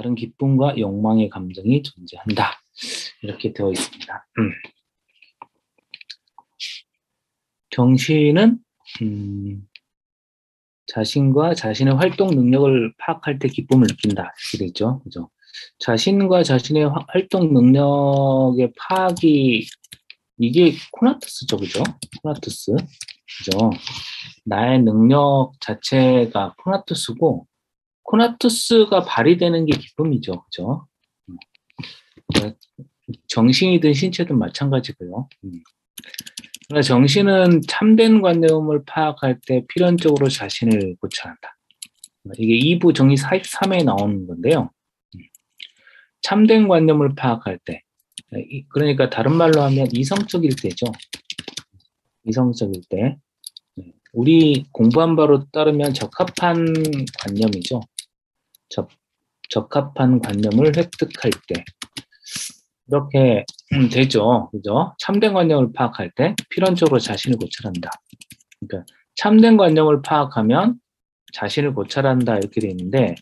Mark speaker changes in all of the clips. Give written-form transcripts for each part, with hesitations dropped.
Speaker 1: 다른 기쁨과 욕망의 감정이 존재한다. 이렇게 되어 있습니다. 정신은 자신과 자신의 활동 능력을 파악할 때 기쁨을 느낀다. 이렇게 되어 있죠. 그죠? 자신과 자신의 활동 능력의 파악이 이게 코나투스죠. 그죠? 코나투스. 그죠? 나의 능력 자체가 코나투스고 코나투스가 발휘되는 게 기쁨이죠. 그죠? 정신이든 신체든 마찬가지고요. 그러니까 정신은 참된 관념을 파악할 때 필연적으로 자신을 고찰한다. 이게 2부 정의 43에 나오는 건데요. 참된 관념을 파악할 때, 그러니까 다른 말로 하면 이성적일 때죠. 이성적일 때. 우리 공부한 바로 따르면 적합한 관념이죠. 적합한 관념을 획득할 때. 이렇게 되죠. 그죠? 참된 관념을 파악할 때 필연적으로 자신을 고찰한다. 그러니까 참된 관념을 파악하면 자신을 고찰한다 이렇게 돼 있는데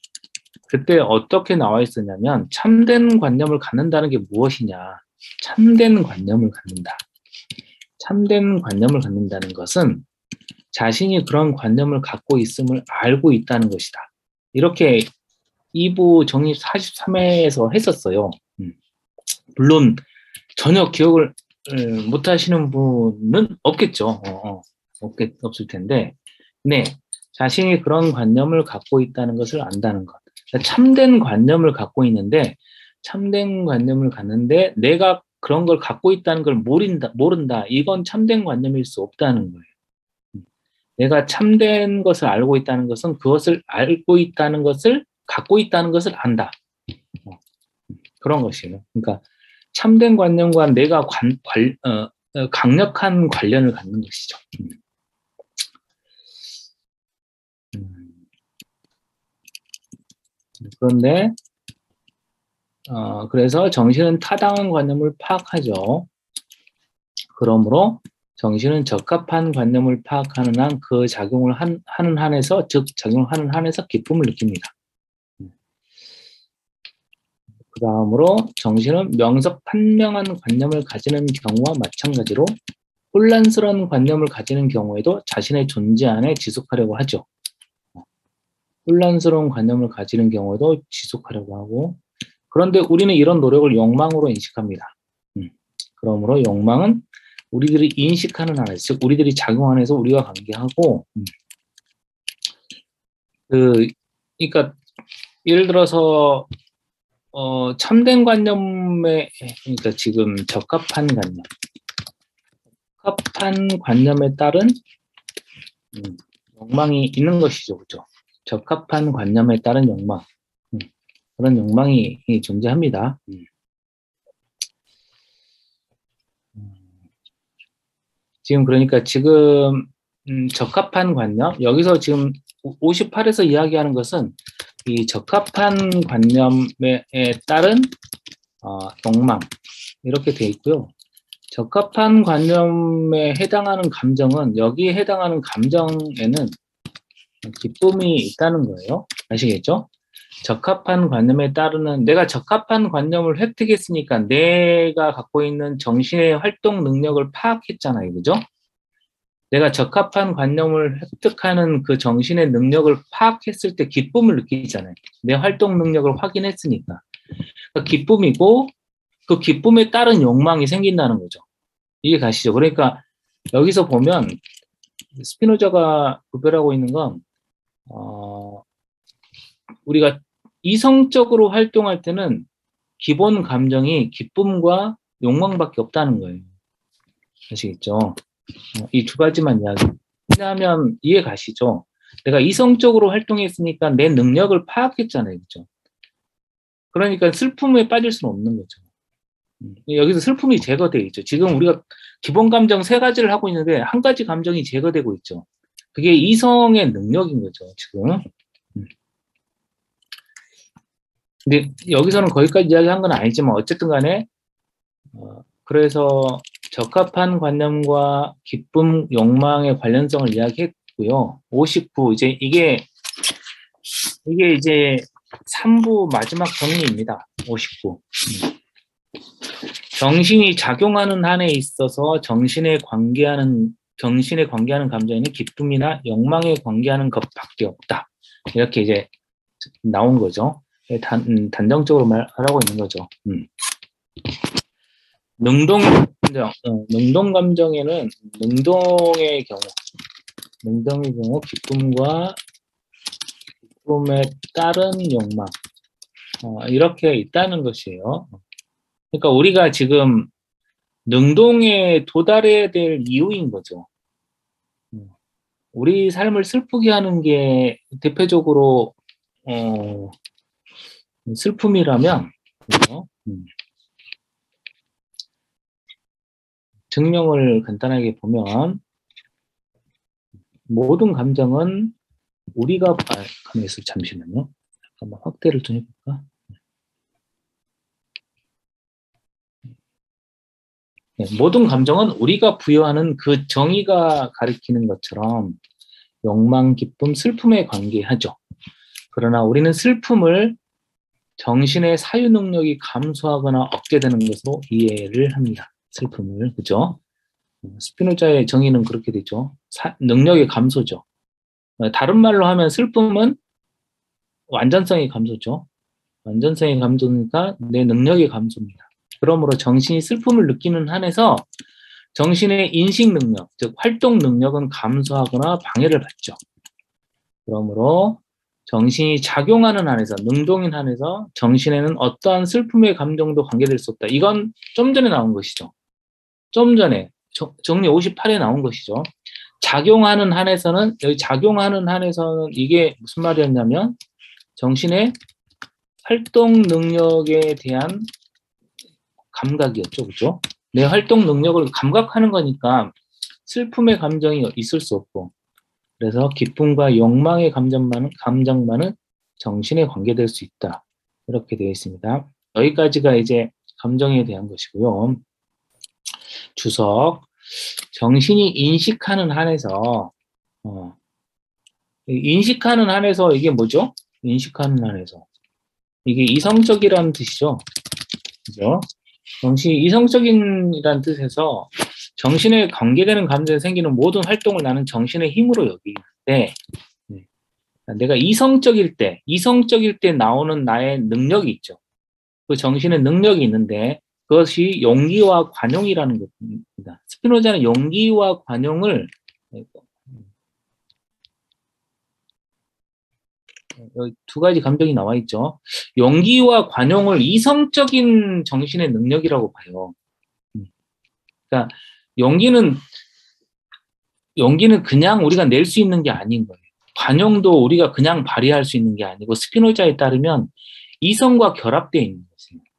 Speaker 1: 그때 어떻게 나와 있었냐면 참된 관념을 갖는다는 게 무엇이냐. 참된 관념을 갖는다. 참된 관념을 갖는다는 것은 자신이 그런 관념을 갖고 있음을 알고 있다는 것이다. 이렇게 2부 정의 43회에서 했었어요. 물론 전혀 기억을 못 하시는 분은 없겠죠. 없을 텐데, 네, 자신이 그런 관념을 갖고 있다는 것을 안다는 것. 참된 관념을 갖고 있는데, 참된 관념을 갖는데 내가 그런 걸 갖고 있다는 걸 모른다. 이건 참된 관념일 수 없다는 거예요. 내가 참된 것을 알고 있다는 것은 그것을 알고 있다는 것을 갖고 있다는 것을 안다. 그런 것이에요. 그러니까 참된 관념과 내가 강력한 관련을 갖는 것이죠. 그런데 그래서 정신은 타당한 관념을 파악하죠. 그러므로 정신은 적합한 관념을 파악하는 한 그 작용을 하는 한에서 즉 작용을 하는 한에서 기쁨을 느낍니다. 그 다음으로 정신은 명석판명한 관념을 가지는 경우와 마찬가지로 혼란스러운 관념을 가지는 경우에도 자신의 존재 안에 지속하려고 하죠. 혼란스러운 관념을 가지는 경우에도 지속하려고 하고 그런데 우리는 이런 노력을 욕망으로 인식합니다. 그러므로 욕망은 우리들이 인식하는 안에서 즉 우리들이 작용하는 안에서 우리와 관계하고 그러니까 예를 들어서 참된 관념에 그러니까 지금 적합한 관념에 따른 욕망이 있는 것이죠, 그렇죠? 적합한 관념에 따른 욕망, 그런 욕망이 존재합니다. 지금 그러니까 지금 적합한 관념 여기서 지금 58에서 이야기하는 것은 이 적합한 관념에 따른 욕망 이렇게 돼 있고요. 적합한 관념에 해당하는 감정은 여기에 해당하는 감정에는 기쁨이 있다는 거예요. 아시겠죠? 적합한 관념에 따르는 내가 적합한 관념을 획득했으니까 내가 갖고 있는 정신의 활동 능력을 파악했잖아요. 그죠? 내가 적합한 관념을 획득하는 그 정신의 능력을 파악했을 때 기쁨을 느끼잖아요. 내 활동 능력을 확인했으니까. 그러니까 기쁨이고 그 기쁨에 따른 욕망이 생긴다는 거죠. 이해 가시죠? 그러니까 여기서 보면 스피노자가 구별하고 있는 건 우리가 이성적으로 활동할 때는 기본 감정이 기쁨과 욕망밖에 없다는 거예요. 아시겠죠? 이 두 가지만 이야기. 왜냐하면 이해 가시죠? 내가 이성적으로 활동했으니까 내 능력을 파악했잖아요. 그죠? 그러니까 슬픔에 빠질 수는 없는 거죠. 여기서 슬픔이 제거되어 있죠. 지금 우리가 기본 감정 3가지를 하고 있는데 한 가지 감정이 제거되고 있죠. 그게 이성의 능력인 거죠. 지금. 근데 여기서는 거기까지 이야기한 건 아니지만 어쨌든 간에 그래서 적합한 관념과 기쁨, 욕망의 관련성을 이야기했고요. 59 이제 이게 이제 3부 마지막 정리입니다. 59. 정신이 작용하는 한에 있어서 정신에 관계하는 감정에는 기쁨이나 욕망에 관계하는 것밖에 없다. 이렇게 이제 나온 거죠. 단정적으로 말하고 있는 거죠. 능동 감정에는 능동의 경우 기쁨과 기쁨에 따른 욕망 이렇게 있다는 것이에요. 그러니까 우리가 지금 능동에 도달해야 될 이유인 거죠. 우리 삶을 슬프게 하는 게 대표적으로 슬픔이라면 증명을 간단하게 보면 모든 감정은 우리가 가만히 있어 잠시만요. 잠깐만 확대를 좀 해볼까? 네, 모든 감정은 우리가 부여하는 그 정의가 가리키는 것처럼 욕망, 기쁨, 슬픔에 관계하죠. 그러나 우리는 슬픔을 정신의 사유 능력이 감소하거나 억제되는 것으로 이해를 합니다. 슬픔을, 그죠? 스피노자의 정의는 그렇게 되죠. 능력의 감소죠. 다른 말로 하면 슬픔은 완전성의 감소죠. 완전성의 감소니까 내 능력의 감소입니다. 그러므로 정신이 슬픔을 느끼는 한에서 정신의 인식 능력, 즉 활동 능력은 감소하거나 방해를 받죠. 그러므로 정신이 작용하는 한에서, 능동인 한에서 정신에는 어떠한 슬픔의 감정도 관계될 수 없다. 이건 좀 전에 나온 것이죠. 좀 전에 정리 58에 나온 것이죠. 작용하는 한에서는, 여기 작용하는 한에서는 이게 무슨 말이었냐면 정신의 활동 능력에 대한 감각이었죠. 그죠? 내 활동 능력을 감각하는 거니까 슬픔의 감정이 있을 수 없고, 그래서 기쁨과 욕망의 감정만은 정신에 관계될 수 있다. 이렇게 되어 있습니다. 여기까지가 이제 감정에 대한 것이고요. 주석. 정신이 인식하는 한에서, 인식하는 한에서 이게 뭐죠? 인식하는 한에서. 이게 이성적이라는 뜻이죠. 그죠? 정신이 이성적인이라는 뜻에서 정신에 관계되는 감정에 생기는 모든 활동을 나는 정신의 힘으로 여기는데, 내가 이성적일 때 나오는 나의 능력이 있죠. 그 정신의 능력이 있는데 그것이 용기와 관용이라는 것입니다. 스피노자는 용기와 관용을 여기 두 가지 감정이 나와 있죠. 용기와 관용을 이성적인 정신의 능력이라고 봐요. 그러니까 용기는 그냥 우리가 낼 수 있는 게 아닌 거예요. 관용도 우리가 그냥 발휘할 수 있는 게 아니고 스피노자에 따르면 이성과 결합되어 있는 것입니다.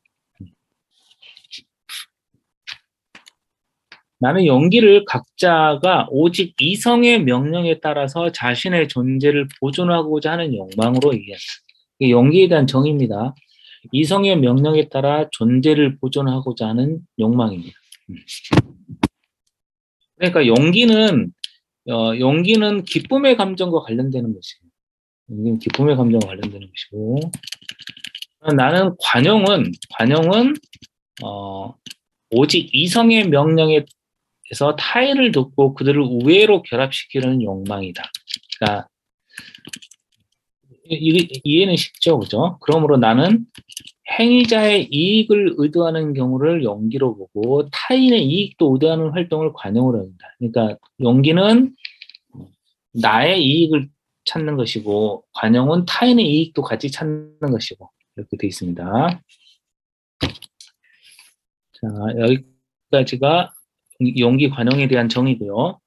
Speaker 1: 나는 용기를 각자가 오직 이성의 명령에 따라서 자신의 존재를 보존하고자 하는 욕망으로 이해한다. 이게 용기에 대한 정의입니다. 이성의 명령에 따라 존재를 보존하고자 하는 욕망입니다. 그러니까 용기는 기쁨의 감정과 관련되는 것이고, 용기는 기쁨의 감정과 관련되는 것이고, 나는 관용은 오직 이성의 명령에 서 타인을 돕고 그들을 우애로 결합시키려는 욕망이다. 그러니까 이해는 쉽죠, 그죠? 그러므로 나는 행위자의 이익을 의도하는 경우를 용기로 보고 타인의 이익도 의도하는 활동을 관용으로 한다. 그러니까 용기는 나의 이익을 찾는 것이고 관용은 타인의 이익도 같이 찾는 것이고 이렇게 되어 있습니다. 자, 여기까지가 용기 관용에 대한 정의고요.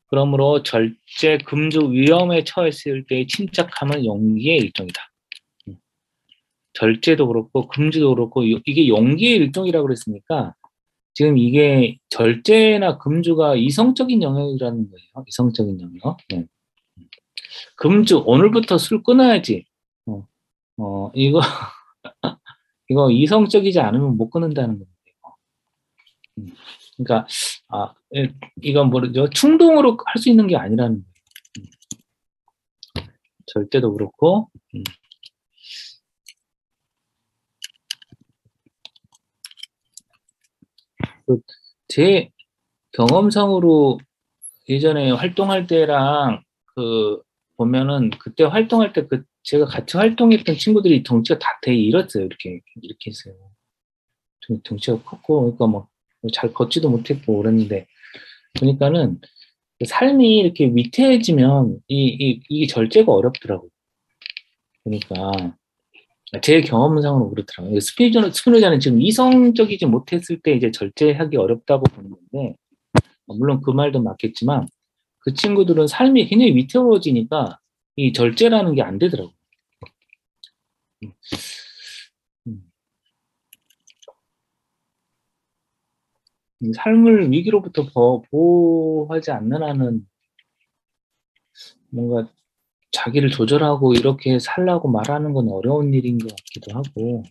Speaker 1: 그러므로 절제, 금주, 위험에 처했을 때의 침착함은 용기의 일종이다. 절제도 그렇고 금주도 그렇고 이게 용기의 일종이라고 그랬으니까 지금 이게 절제나 금주가 이성적인 영역이라는 거예요. 이성적인 영역. 네. 금주, 오늘부터 술 끊어야지. 이거 이거 이성적이지 않으면 못 끊는다는 거예요. 그러니까 이건 뭐죠? 충동으로 할 수 있는 게 아니라는 거예요. 절대도 그렇고 제 경험상으로 예전에 활동할 때랑 보면은 그때 활동할 때 제가 같이 활동했던 친구들이 덩치가 다 되게 이랬어요. 이렇게 했어요. 덩치가 컸고, 그러니까 막 잘 걷지도 못했고 그랬는데, 그러니까는 삶이 이렇게 위태해지면 이게 절제가 어렵더라고요. 그러니까 제 경험상으로 그렇더라고요. 스피노자는 지금 이성적이지 못했을 때 이제 절제하기 어렵다고 보는 건데, 물론 그 말도 맞겠지만 그 친구들은 삶이 굉장히 위태로워지니까 이 절제라는 게 안 되더라고요. 삶을 위기로부터 보호하지 않는 한은 뭔가 자기를 조절하고 이렇게 살라고 말하는 건 어려운 일인 것 같기도 하고,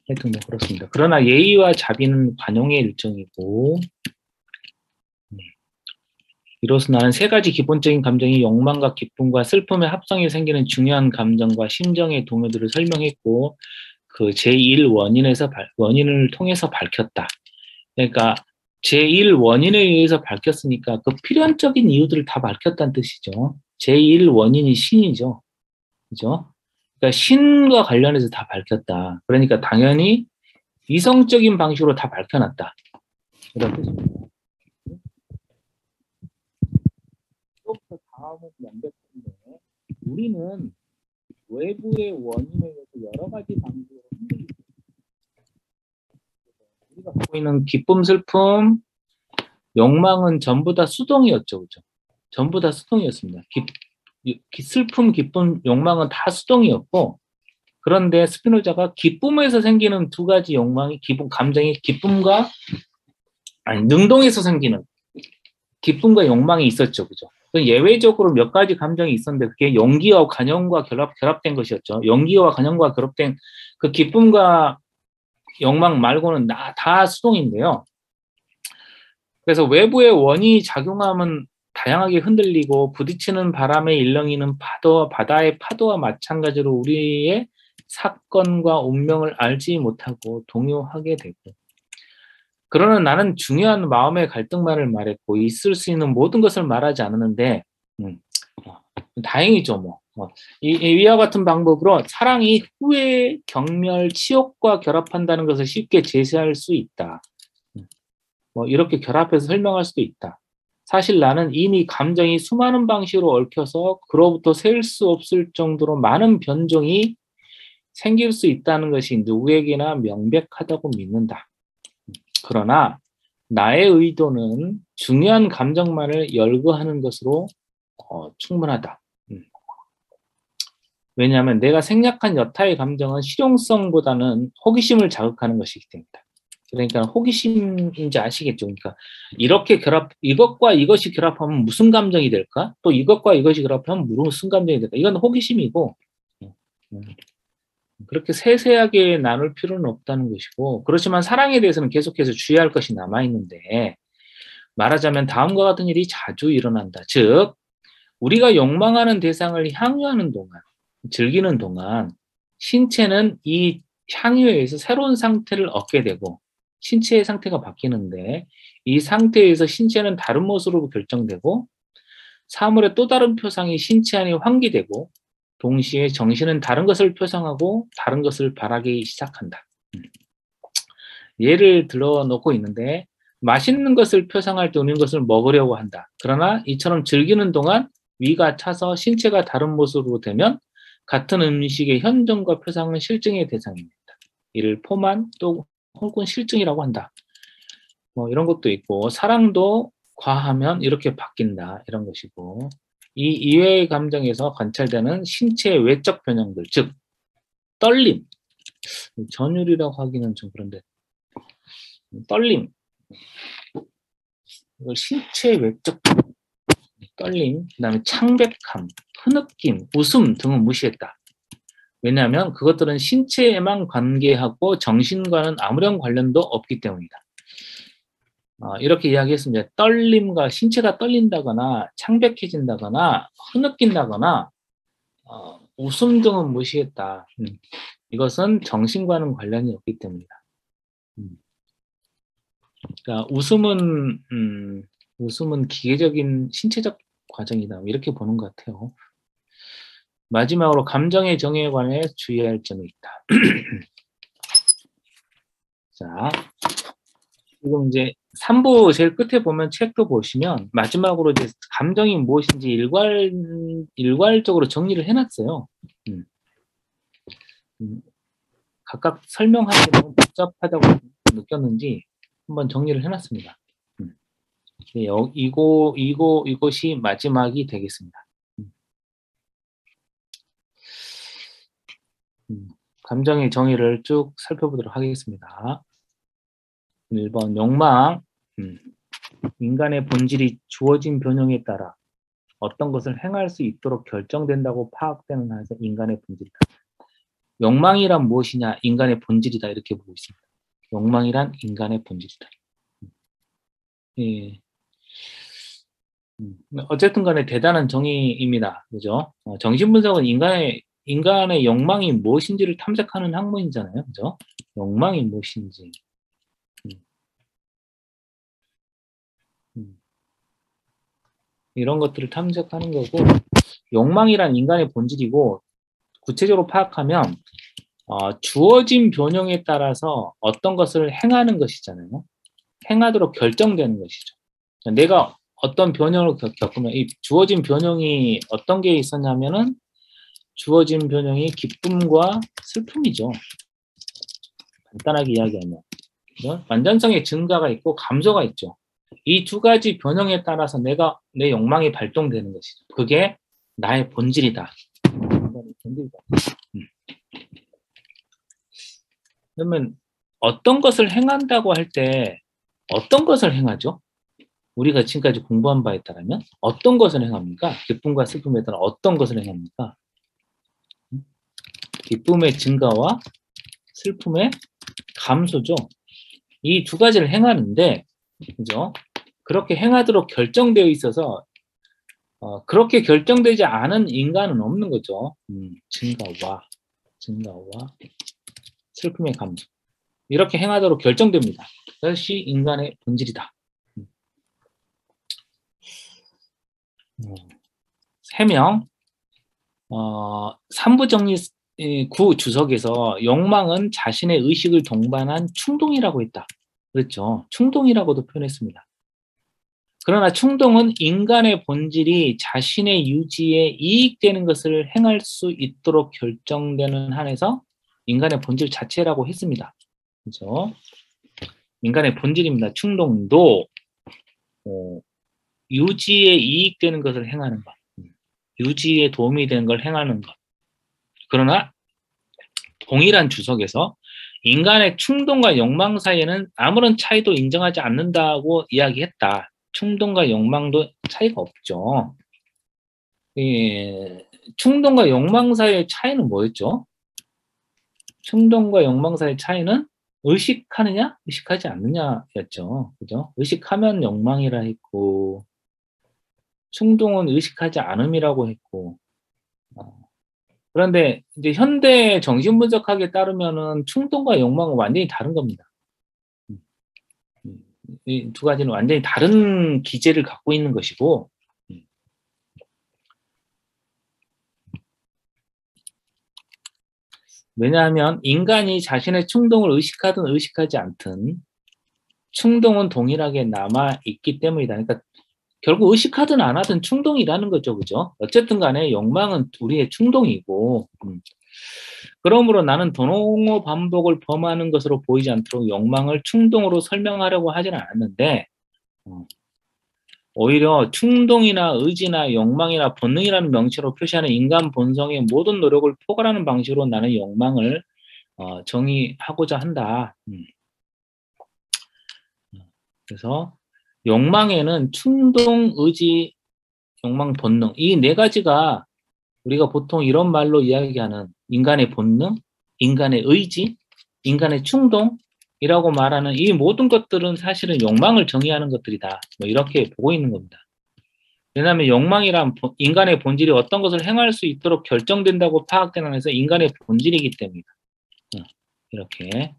Speaker 1: 하여튼 뭐 그렇습니다. 그러나 예의와 자비는 관용의 일종이고, 이로써 나는 세 가지 기본적인 감정이 욕망과 기쁨과 슬픔의 합성에 생기는 중요한 감정과 심정의 동요들을 설명했고, 그 제1 원인을 통해서 밝혔다. 그러니까 제1 원인에 의해서 밝혔으니까 그 필연적인 이유들을 다 밝혔다는 뜻이죠. 제1 원인이 신이죠. 그죠? 그러니까 신과 관련해서 다 밝혔다. 그러니까 당연히 이성적인 방식으로 다 밝혀놨다. 이런 뜻입니다. 이것부터 다음은 명백한데, 우리는 외부의 원인에 의해서 여러 가지 방식으로 흔들리고, 우리가 갖고 있는 기쁨, 슬픔, 욕망은 전부 다 수동이었죠. 그죠? 전부 다 수동이었습니다. 슬픔, 기쁨, 욕망은 다 수동이었고, 그런데 스피노자가 기쁨에서 생기는 두 가지 감정이 능동에서 생기는 기쁨과 욕망이 있었죠. 그죠? 예외적으로 몇 가지 감정이 있었는데, 그게 용기와 관용과 결합된 것이었죠. 용기와 관용과 결합된 그 기쁨과 욕망 말고는 다 수동인데요. 그래서 외부의 원인이 작용하면 다양하게 흔들리고 부딪히는 바람에 일렁이는 바다의 파도와 마찬가지로 우리의 사건과 운명을 알지 못하고 동요하게 되고, 그러나 나는 중요한 마음의 갈등만을 말했고 있을 수 있는 모든 것을 말하지 않았는데, 다행이죠. 이와 같은 방법으로 사랑이 후회, 경멸, 치욕과 결합한다는 것을 쉽게 제시할 수 있다. 이렇게 결합해서 설명할 수도 있다. 사실 나는 이미 감정이 수많은 방식으로 얽혀서 그로부터 셀 수 없을 정도로 많은 변종이 생길 수 있다는 것이 누구에게나 명백하다고 믿는다. 그러나 나의 의도는 중요한 감정만을 열거하는 것으로 충분하다. 왜냐하면 내가 생략한 여타의 감정은 실용성보다는 호기심을 자극하는 것이기 때문이다. 그러니까 호기심인지 아시겠죠? 그러니까 이것과 이것이 결합하면 무슨 감정이 될까? 또 이것과 이것이 결합하면 무슨 감정이 될까? 이건 호기심이고, 그렇게 세세하게 나눌 필요는 없다는 것이고, 그렇지만 사랑에 대해서는 계속해서 주의할 것이 남아있는데, 말하자면 다음과 같은 일이 자주 일어난다. 즉, 우리가 욕망하는 대상을 향유하는 동안, 즐기는 동안 신체는 이 향유에 의해서 새로운 상태를 얻게 되고 신체의 상태가 바뀌는데, 이 상태에서 신체는 다른 모습으로 결정되고 사물의 또 다른 표상이 신체 안에 환기되고 동시에 정신은 다른 것을 표상하고 다른 것을 바라기 시작한다. 예를 들어 놓고 있는데, 맛있는 것을 표상할 때 우리는 것을 먹으려고 한다. 그러나 이처럼 즐기는 동안 위가 차서 신체가 다른 모습으로 되면 같은 음식의 현존과 표상은 실증의 대상입니다. 이를 포만 또 혹은 실증이라고 한다. 이런 것도 있고, 사랑도 과하면 이렇게 바뀐다. 이런 것이고, 이 이외의 감정에서 관찰되는 신체의 외적 변형들, 즉 떨림, 전율이라고 하기는 좀 그런데 떨림, 이걸 신체의 외적 떨림, 그다음에 창백함, 흐느낌, 웃음 등은 무시했다. 왜냐하면 그것들은 신체에만 관계하고 정신과는 아무런 관련도 없기 때문이다. 이렇게 이야기했습니다. 떨림과 신체가 떨린다거나 창백해진다거나 흐느낀다거나 웃음 등은 무시했다. 이것은 정신과는 관련이 없기 때문이다. 그러니까 웃음은 기계적인 신체적 과정이다. 이렇게 보는 것 같아요. 마지막으로 감정의 정의에 관해 주의할 점이 있다. 자, 지금 이제 3부 제일 끝에 보면 책도 보시면 마지막으로 이제 감정이 무엇인지 일괄적으로 정리를 해놨어요. 각각 설명하기 너무 복잡하다고 느꼈는지 한번 정리를 해놨습니다. 네, 이것이 마지막이 되겠습니다. 감정의 정의를 쭉 살펴보도록 하겠습니다. 1번 욕망. 인간의 본질이 주어진 변형에 따라 어떤 것을 행할 수 있도록 결정된다고 파악되는 한에서 인간의 본질이다. 욕망이란 무엇이냐? 인간의 본질이다. 이렇게 보고 있습니다. 욕망이란 인간의 본질이다. 예. 어쨌든 간에 대단한 정의입니다. 그죠? 정신분석은 인간의 욕망이 무엇인지를 탐색하는 학문이잖아요. 그죠? 욕망이 무엇인지. 이런 것들을 탐색하는 거고, 욕망이란 인간의 본질이고, 구체적으로 파악하면 주어진 변형에 따라서 어떤 것을 행하는 것이잖아요. 행하도록 결정되는 것이죠. 내가 어떤 변형을 겪으면 이 주어진 변형이 어떤 게 있었냐면은 주어진 변형이 기쁨과 슬픔이죠. 간단하게 이야기하면 완전성의 증가가 있고 감소가 있죠. 이 두 가지 변형에 따라서 내 욕망이 발동되는 것이죠. 그게 나의 본질이다. 그러면 어떤 것을 행한다고 할 때 어떤 것을 행하죠? 우리가 지금까지 공부한 바에 따르면 어떤 것을 행합니까? 기쁨과 슬픔에 따라 어떤 것을 행합니까? 기쁨의 증가와 슬픔의 감소죠. 이 두 가지를 행하는데, 그죠? 그렇게 행하도록 결정되어 있어서 그렇게 결정되지 않은 인간은 없는 거죠. 증가와 슬픔의 감소. 이렇게 행하도록 결정됩니다. 그것이 인간의 본질이다. 해명. 3부 정리 9 주석에서 욕망은 자신의 의식을 동반한 충동이라고 했다. 그렇죠. 충동이라고도 표현했습니다. 그러나 충동은 인간의 본질이 자신의 유지에 이익되는 것을 행할 수 있도록 결정되는 한에서 인간의 본질 자체라고 했습니다. 그렇죠. 인간의 본질입니다. 충동도 유지에 이익되는 것을 행하는 것, 유지에 도움이 되는 걸 행하는 것. 그러나 동일한 주석에서 인간의 충동과 욕망 사이에는 아무런 차이도 인정하지 않는다고 이야기했다. 충동과 욕망도 차이가 없죠. 충동과 욕망 사이의 차이는 뭐였죠? 충동과 욕망 사이의 차이는 의식하느냐, 의식하지 않느냐였죠. 그죠? 의식하면 욕망이라 했고, 충동은 의식하지 않음이라고 했고, 그런데 이제 현대 정신분석학에 따르면은 충동과 욕망은 완전히 다른 겁니다. 이 두 가지는 완전히 다른 기제를 갖고 있는 것이고, 왜냐하면 인간이 자신의 충동을 의식하든 의식하지 않든 충동은 동일하게 남아있기 때문이다. 그러니까 결국 의식하든 안 하든 충동이라는 거죠. 그죠? 어쨌든 간에 욕망은 우리의 충동이고, 그러므로 나는 donong 반복을 범하는 것으로 보이지 않도록 욕망을 충동으로 설명하려고 하지는 않았는데, 오히려 충동이나 의지나 욕망이나 본능이라는 명칭으로 표시하는 인간 본성의 모든 노력을 포괄하는 방식으로 나는 욕망을 정의하고자 한다. 그래서 욕망에는 충동, 의지, 욕망, 본능 이 네 가지가 우리가 보통 이런 말로 이야기하는 인간의 본능, 인간의 의지, 인간의 충동이라고 말하는 이 모든 것들은 사실은 욕망을 정의하는 것들이다. 뭐 이렇게 보고 있는 겁니다. 왜냐하면 욕망이란 인간의 본질이 어떤 것을 행할 수 있도록 결정된다고 파악되는 안에서 인간의 본질이기 때문이다. 이렇게.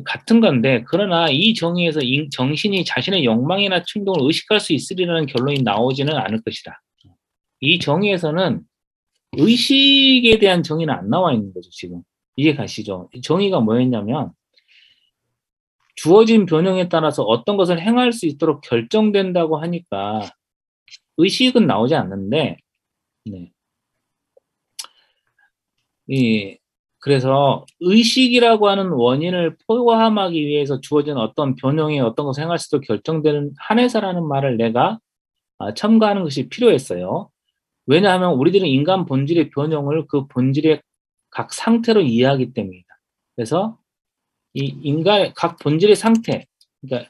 Speaker 1: 같은 건데, 그러나 이 정의에서 정신이 자신의 욕망이나 충동을 의식할 수 있으리라는 결론이 나오지는 않을 것이다. 이 정의에서는 의식에 대한 정의는 안 나와 있는 거죠, 지금. 이해 가시죠? 정의가 뭐였냐면, 주어진 변형에 따라서 어떤 것을 행할 수 있도록 결정된다고 하니까 의식은 나오지 않는데, 네. 그래서 의식이라고 하는 원인을 포함하기 위해서 주어진 어떤 변형에 어떤 것을 행할 수 있도록 결정되는 한해서라는 말을 내가 첨가하는 것이 필요했어요. 왜냐하면 우리들은 인간 본질의 변형을 그 본질의 각 상태로 이해하기 때문이다. 그래서 이 인간의 각 본질의 상태, 그러니까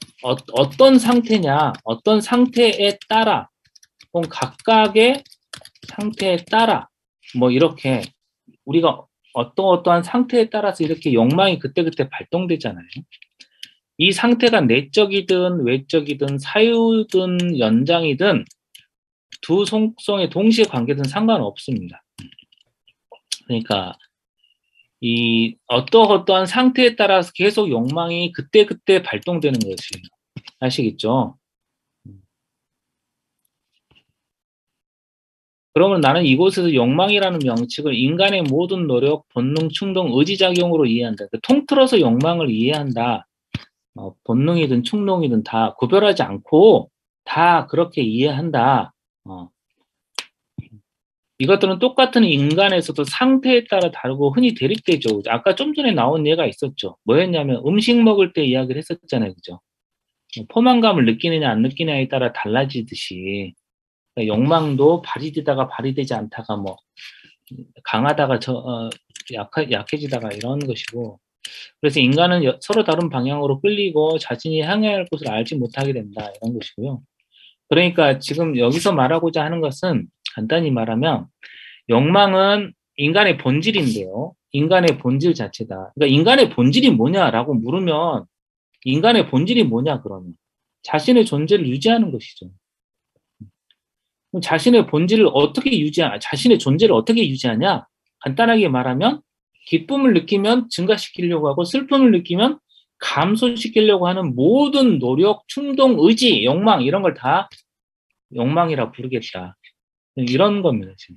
Speaker 1: 어떤 상태냐, 어떤 상태에 따라, 혹은 각각의 상태에 따라, 뭐 이렇게 우리가 어떠한 상태에 따라서 이렇게 욕망이 그때그때 발동되잖아요. 이 상태가 내적이든 외적이든 사유든 연장이든 두 속성의 동시에 관계든 상관없습니다. 그러니까 이 어떠한 상태에 따라서 계속 욕망이 그때그때 발동되는 것이 아시겠죠? 그러면 나는 이곳에서 욕망이라는 명칭을 인간의 모든 노력, 본능, 충동, 의지작용으로 이해한다. 통틀어서 욕망을 이해한다. 본능이든 충동이든 다 구별하지 않고 다 그렇게 이해한다. 이것들은 똑같은 인간에서도 상태에 따라 다르고 흔히 대립되죠. 아까 좀 전에 나온 예가 있었죠. 뭐였냐면 음식 먹을 때 이야기를 했었잖아요. 그죠? 포만감을 느끼느냐 안 느끼느냐에 따라 달라지듯이 그러니까 욕망도 발휘되다가 발휘되지 않다가 뭐 강하다가 약해지다가 이런 것이고, 그래서 인간은 서로 다른 방향으로 끌리고 자신이 향해야 할 곳을 알지 못하게 된다 이런 것이고요. 그러니까 지금 여기서 말하고자 하는 것은 간단히 말하면 욕망은 인간의 본질인데요. 인간의 본질 자체다. 그러니까 인간의 본질이 뭐냐라고 물으면 인간의 본질이 뭐냐 그러면 자신의 존재를 유지하는 것이죠. 자신의 본질을 어떻게 자신의 존재를 어떻게 유지하냐? 간단하게 말하면 기쁨을 느끼면 증가시키려고 하고 슬픔을 느끼면 감소시키려고 하는 모든 노력, 충동, 의지, 욕망 이런 걸 다 욕망이라 부르겠다. 이런 겁니다, 지금.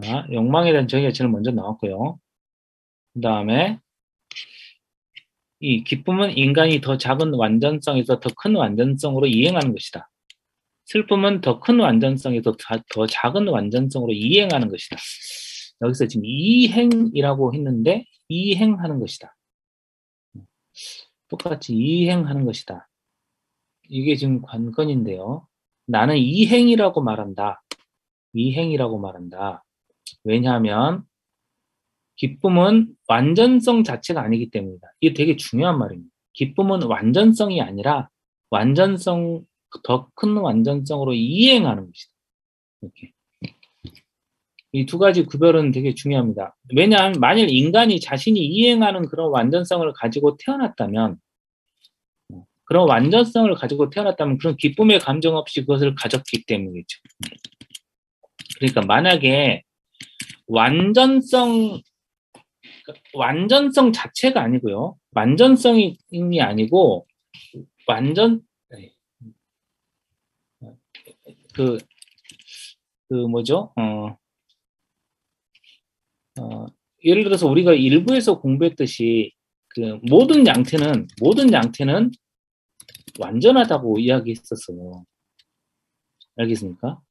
Speaker 1: 자, 욕망에 대한 정의가 제일 먼저 나왔고요. 그 다음에 이 기쁨은 인간이 더 작은 완전성에서 더 큰 완전성으로 이행하는 것이다. 슬픔은 더 큰 완전성에서 더 작은 완전성으로 이행하는 것이다. 여기서 지금 이행이라고 했는데 이행하는 것이다. 똑같이 이행하는 것이다. 이게 지금 관건인데요. 나는 이행이라고 말한다. 이행이라고 말한다. 왜냐하면 기쁨은 완전성 자체가 아니기 때문이다. 이게 되게 중요한 말입니다. 기쁨은 완전성이 아니라 더 큰 완전성으로 이행하는 것이다. 이렇게. 이 두 가지 구별은 되게 중요합니다. 왜냐하면 만일 인간이 자신이 이행하는 그런 완전성을 가지고 태어났다면 그런 기쁨의 감정 없이 그것을 가졌기 때문이죠. 그러니까 만약에 완전성 자체가 아니고요. 완전성이 아니고 완전 뭐죠? 예를 들어서 우리가 일부에서 공부했듯이 그 모든 양태는 완전하다고 이야기했었어요. 알겠습니까?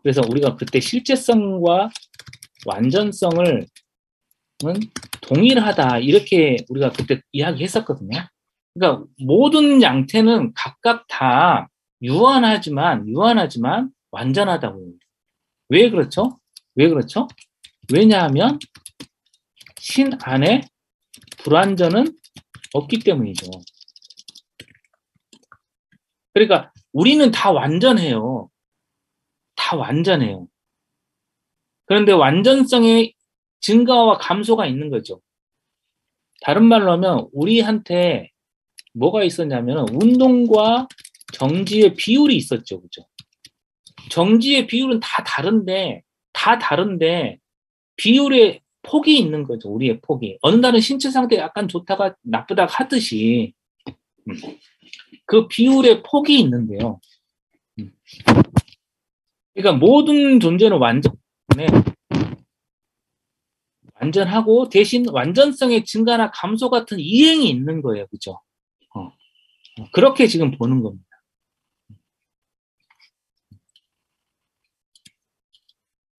Speaker 1: 그래서 우리가 그때 실제성과 완전성을 동일하다 이렇게 우리가 그때 이야기했었거든요. 그러니까 모든 양태는 각각 다 유한하지만 완전하다고. 왜 그렇죠? 왜냐하면 신 안에 불완전은 없기 때문이죠. 그러니까 우리는 다 완전해요. 그런데 완전성의 증가와 감소가 있는 거죠. 다른 말로 하면 우리한테 뭐가 있었냐면 운동과 정지의 비율이 있었죠. 그죠? 정지의 비율은 다 다른데 비율의 폭이 있는 거죠. 우리의 폭이. 어느 날은 신체 상태 약간 좋다가 나쁘다가 하듯이 그 비율의 폭이 있는데요. 그러니까 모든 존재는 완전하고 대신 완전성의 증가나 감소 같은 이행이 있는 거예요. 그죠? 그렇게 지금 보는 겁니다.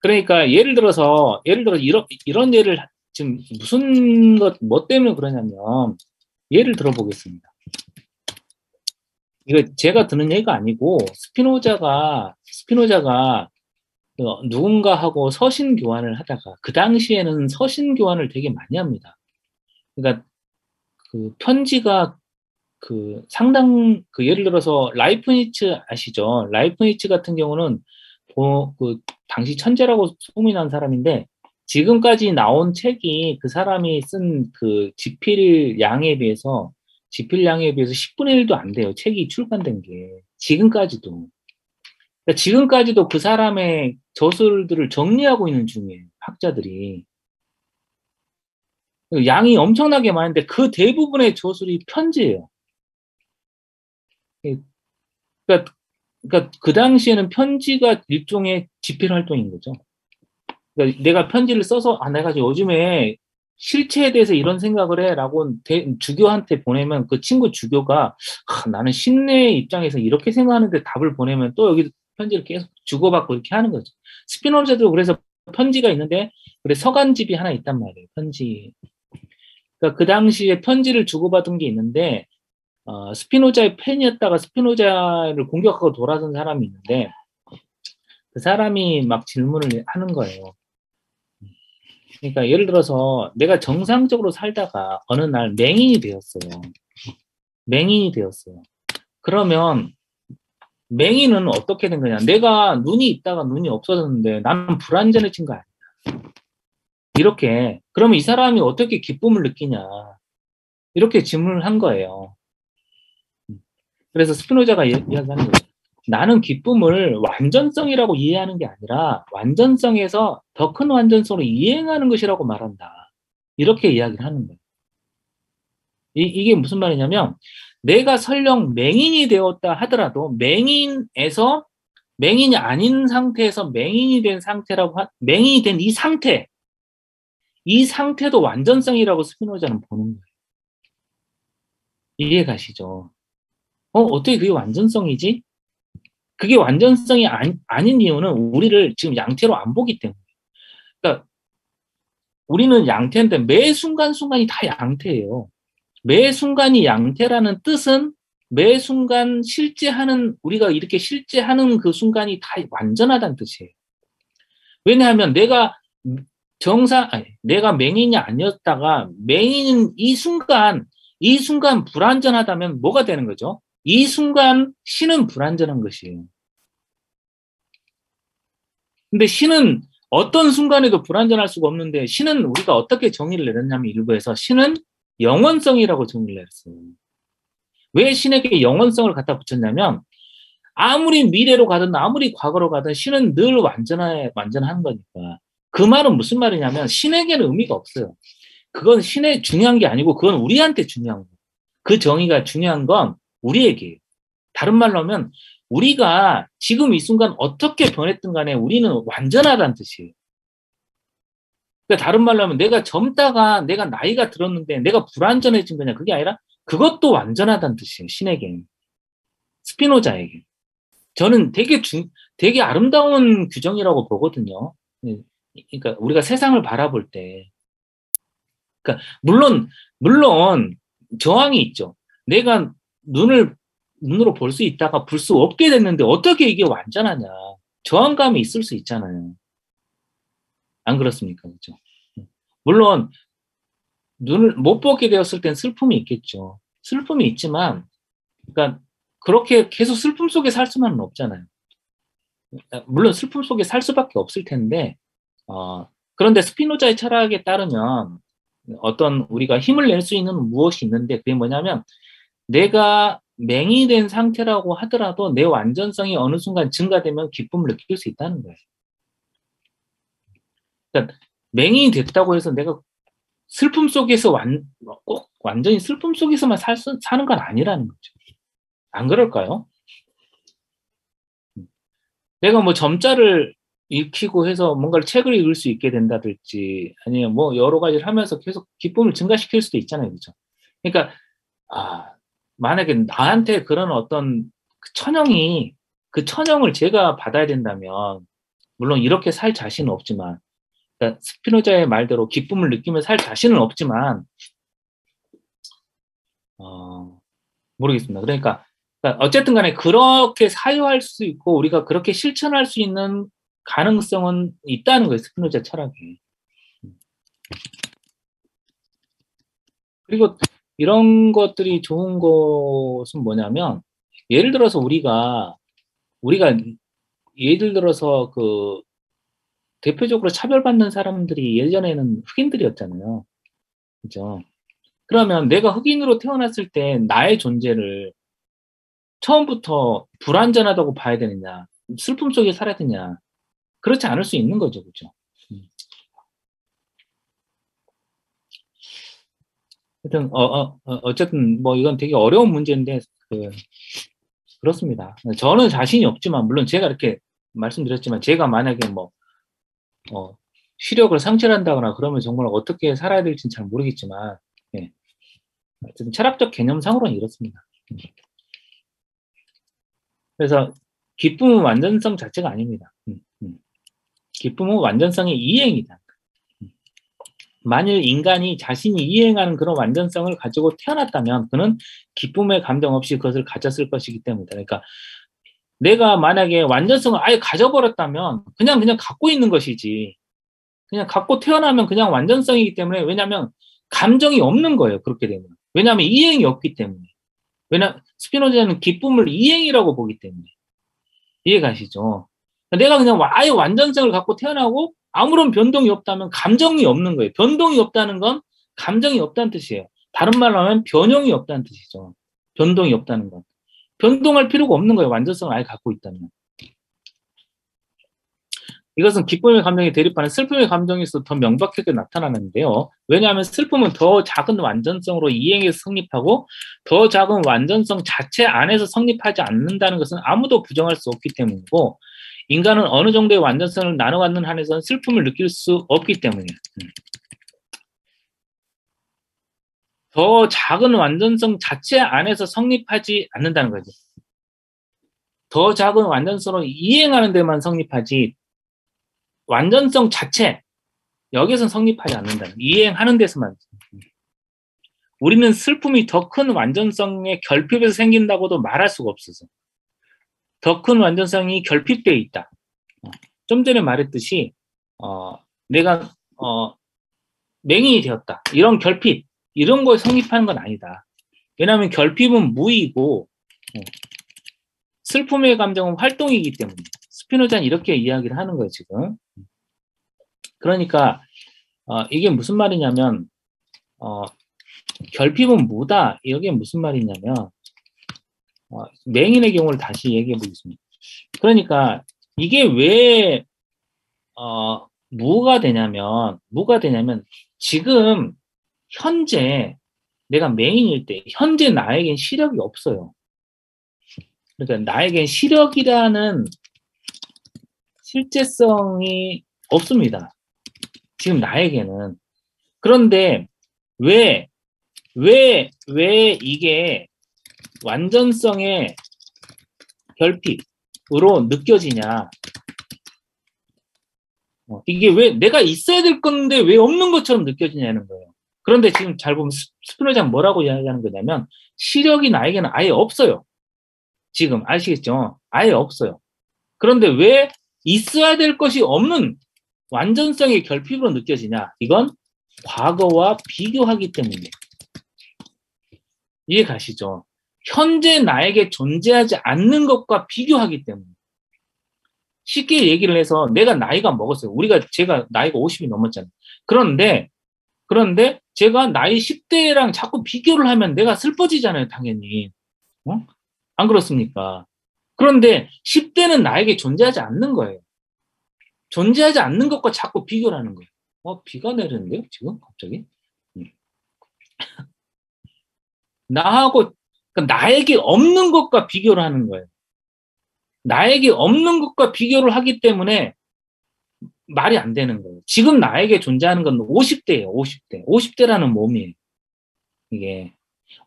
Speaker 1: 그러니까 예를 들어서 이런 예를 지금 뭐 때문에 그러냐면 예를 들어보겠습니다. 이거 제가 드는 얘기가 아니고 스피노자가 누군가하고 서신 교환을 하다가 그 당시에는 서신 교환을 되게 많이 합니다. 그러니까 그 편지가 예를 들어서 라이프니츠 아시죠? 라이프니츠 같은 경우는 그 당시 천재라고 소문이 난 사람인데 지금까지 나온 책이 그 사람이 쓴 그 지필량에 비해서 10분의 1도 안 돼요. 책이 출간된 게. 지금까지도. 그러니까 지금까지도 그 사람의 저술들을 정리하고 있는 중이에요. 학자들이. 양이 엄청나게 많은데 그 대부분의 저술이 편지예요. 그러니까 그 당시에는 편지가 일종의 집필 활동인 거죠. 그러니까 내가 편지를 써서 내가 요즘에 실체에 대해서 이런 생각을 해라고 주교한테 보내면 그 친구 주교가 나는 신뢰의 입장에서 이렇게 생각하는데 답을 보내면 또 여기 편지를 계속 주고받고 이렇게 하는 거죠. 스피노자도 그래서 편지가 있는데 그래 서간집이 하나 있단 말이에요. 편지. 그러니까 그 당시에 편지를 주고받은 게 있는데 스피노자의 팬이었다가 스피노자를 공격하고 돌아선 사람이 있는데 그 사람이 막 질문을 하는 거예요. 그러니까 예를 들어서 내가 정상적으로 살다가 어느 날 맹인이 되었어요. 그러면 맹인은 어떻게 된 거냐? 내가 눈이 있다가 눈이 없어졌는데 나는 불완전해진 거 아니야. 이렇게. 그러면 이 사람이 어떻게 기쁨을 느끼냐? 이렇게 질문을 한 거예요. 그래서 스피노자가 이야기하는 거예요. 나는 기쁨을 완전성이라고 이해하는 게 아니라 완전성에서 더 큰 완전성으로 이행하는 것이라고 말한다. 이렇게 이야기를 하는 거예요. 이게 무슨 말이냐면 내가 설령 맹인이 되었다 하더라도 맹인이 아닌 상태에서 맹인이 된 맹인이 된 이 상태도 완전성이라고 스피노자는 보는 거예요. 이해 가시죠? 어떻게 그게 완전성이지? 그게 완전성이 아닌 이유는 우리를 지금 양태로 안 보기 때문에. 그러니까 우리는 양태인데 매 순간순간이 다 양태예요. 매 순간이 양태라는 뜻은 매 순간 우리가 이렇게 실제하는 그 순간이 다 완전하다는 뜻이에요. 왜냐하면 내가 맹인이 아니었다가 맹인인 이 순간 불완전하다면 뭐가 되는 거죠? 이 순간 신은 불완전한 것이에요. 근데 신은 어떤 순간에도 불완전할 수가 없는데 신은 우리가 어떻게 정의를 내렸냐면 일부에서 신은 영원성이라고 정의를 내렸어요. 왜 신에게 영원성을 갖다 붙였냐면 아무리 미래로 가든 아무리 과거로 가든 신은 늘 완전한 거니까. 그 말은 무슨 말이냐면 신에게는 의미가 없어요. 그건 신에 중요한 게 아니고 그건 우리한테 중요한 거예요. 그 정의가 중요한 건 우리에게요. 다른 말로 하면 우리가 지금 이 순간 어떻게 변했든 간에 우리는 완전하다는 뜻이에요. 그러니까 다른 말로 하면 내가 젊다가 내가 나이가 들었는데 내가 불완전해진 거냐 그게 아니라 그것도 완전하다는 뜻이에요. 신에게는. 스피노자에게. 저는 되게 아름다운 규정이라고 보거든요. 그러니까 우리가 세상을 바라볼 때. 그러니까 물론 저항이 있죠. 내가 눈으로 볼 수 있다가 볼 수 없게 됐는데 어떻게 이게 완전하냐. 저항감이 있을 수 있잖아요. 안 그렇습니까? 그렇죠? 물론 눈을 못 보게 되었을 땐 슬픔이 있겠죠. 슬픔이 있지만 그러니까 그렇게 계속 슬픔 속에 살 수만은 없잖아요. 물론 슬픔 속에 살 수밖에 없을 텐데 그런데 스피노자의 철학에 따르면 어떤 우리가 힘을 낼 수 있는 무엇이 있는데 그게 뭐냐면 내가 맹이 된 상태라고 하더라도 내 완전성이 어느 순간 증가되면 기쁨을 느낄 수 있다는 거예요. 그러니까 맹인이 됐다고 해서 내가 슬픔 속에서 꼭 완전히 슬픔 속에서만 사는 건 아니라는 거죠. 안 그럴까요? 내가 뭐 점자를 익히고 해서 뭔가를 책을 읽을 수 있게 된다든지 아니면 뭐 여러 가지를 하면서 계속 기쁨을 증가시킬 수도 있잖아요. 그죠? 그러니까 만약에 나한테 그런 어떤 그 천형을 제가 받아야 된다면 물론 이렇게 살 자신은 없지만 그러니까 스피노자의 말대로 기쁨을 느끼며 살 자신은 없지만 모르겠습니다. 그러니까 어쨌든 간에 그렇게 사유할 수 있고 우리가 그렇게 실천할 수 있는 가능성은 있다는 거예요. 스피노자 철학에. 그리고 이런 것들이 좋은 것은 뭐냐면 예를 들어서 우리가 예를 들어서 그 대표적으로 차별받는 사람들이 예전에는 흑인들이었잖아요. 그죠? 그러면 내가 흑인으로 태어났을 때 나의 존재를 처음부터 불완전하다고 봐야 되느냐, 슬픔 속에 살아야 되냐, 그렇지 않을 수 있는 거죠. 그죠? 하여튼, 어쨌든, 뭐, 이건 되게 어려운 문제인데, 그렇습니다. 저는 자신이 없지만, 물론 제가 이렇게 말씀드렸지만, 제가 만약에 뭐, 시력을 상실한다거나 그러면 정말 어떻게 살아야 될지는 잘 모르겠지만, 예. 어쨌든 철학적 개념상으로는 이렇습니다. 그래서 기쁨은 완전성 자체가 아닙니다. 기쁨은 완전성의 이행이다. 만일 인간이 자신이 이행하는 그런 완전성을 가지고 태어났다면 그는 기쁨의 감정 없이 그것을 가졌을 것이기 때문이다. 그러니까 내가 만약에 완전성을 아예 가져버렸다면 그냥 갖고 있는 것이지. 그냥 갖고 태어나면 그냥 완전성이기 때문에 왜냐하면 감정이 없는 거예요. 그렇게 되면. 왜냐하면 이행이 없기 때문에. 스피노자는 기쁨을 이행이라고 보기 때문에. 이해가시죠? 내가 그냥 아예 완전성을 갖고 태어나고 아무런 변동이 없다면 감정이 없는 거예요. 변동이 없다는 건 감정이 없다는 뜻이에요. 다른 말로 하면 변형이 없다는 뜻이죠. 변동이 없다는 건. 변동할 필요가 없는 거예요. 완전성을 아예 갖고 있다면. 이것은 기쁨의 감정이 대립하는 슬픔의 감정에서 더 명백하게 나타나는데요. 왜냐하면 슬픔은 더 작은 완전성으로 이행해서 성립하고 더 작은 완전성 자체 안에서 성립하지 않는다는 것은 아무도 부정할 수 없기 때문이고 인간은 어느 정도의 완전성을 나눠갖는 한에서는 슬픔을 느낄 수 없기 때문이에요. 더 작은 완전성 자체 안에서 성립하지 않는다는 거죠. 더 작은 완전성으로 이행하는 데만 성립하지 완전성 자체 여기서는 성립하지 않는다. 이행하는 데서만. 우리는 슬픔이 더 큰 완전성의 결핍에서 생긴다고도 말할 수가 없어서 더 큰 완전성이 결핍되어 있다. 좀 전에 말했듯이 내가 맹인이 되었다. 이런 결핍, 이런 걸 성립하는 건 아니다. 왜냐하면 결핍은 무의고 슬픔의 감정은 활동이기 때문에 스피노자는 이렇게 이야기를 하는 거예요. 지금. 그러니까 이게 무슨 말이냐면 결핍은 무다. 이게 무슨 말이냐면 맹인의 경우를 다시 얘기해 보겠습니다. 그러니까 이게 왜 무가 되냐면 지금 현재 내가 맹인일 때 현재 나에겐 시력이 없어요. 그러니까 나에겐 시력이라는 실제성이 없습니다. 지금 나에게는. 그런데 왜 이게 완전성의 결핍으로 느껴지냐. 이게 왜 내가 있어야 될 건데 왜 없는 것처럼 느껴지냐는 거예요. 그런데 지금 잘 보면 스피노자는 뭐라고 이야기하는 거냐면 시력이 나에게는 아예 없어요. 지금 아시겠죠? 아예 없어요. 그런데 왜 있어야 될 것이 없는 완전성의 결핍으로 느껴지냐? 이건 과거와 비교하기 때문에. 이해 가시죠? 현재 나에게 존재하지 않는 것과 비교하기 때문에. 쉽게 얘기를 해서 내가 나이가 먹었어요. 제가 나이가 50이 넘었잖아요. 그런데 제가 나이 10대랑 자꾸 비교를 하면 내가 슬퍼지잖아요, 당연히. 안 그렇습니까? 그런데 10대는 나에게 존재하지 않는 거예요. 존재하지 않는 것과 자꾸 비교를 하는 거예요. 비가 내리는데요, 지금 갑자기? 나하고, 그러니까 나에게 없는 것과 비교를 하는 거예요. 나에게 없는 것과 비교를 하기 때문에 말이 안 되는 거예요. 지금 나에게 존재하는 건 50대예요, 50대. 50대라는 몸이에요. 이게.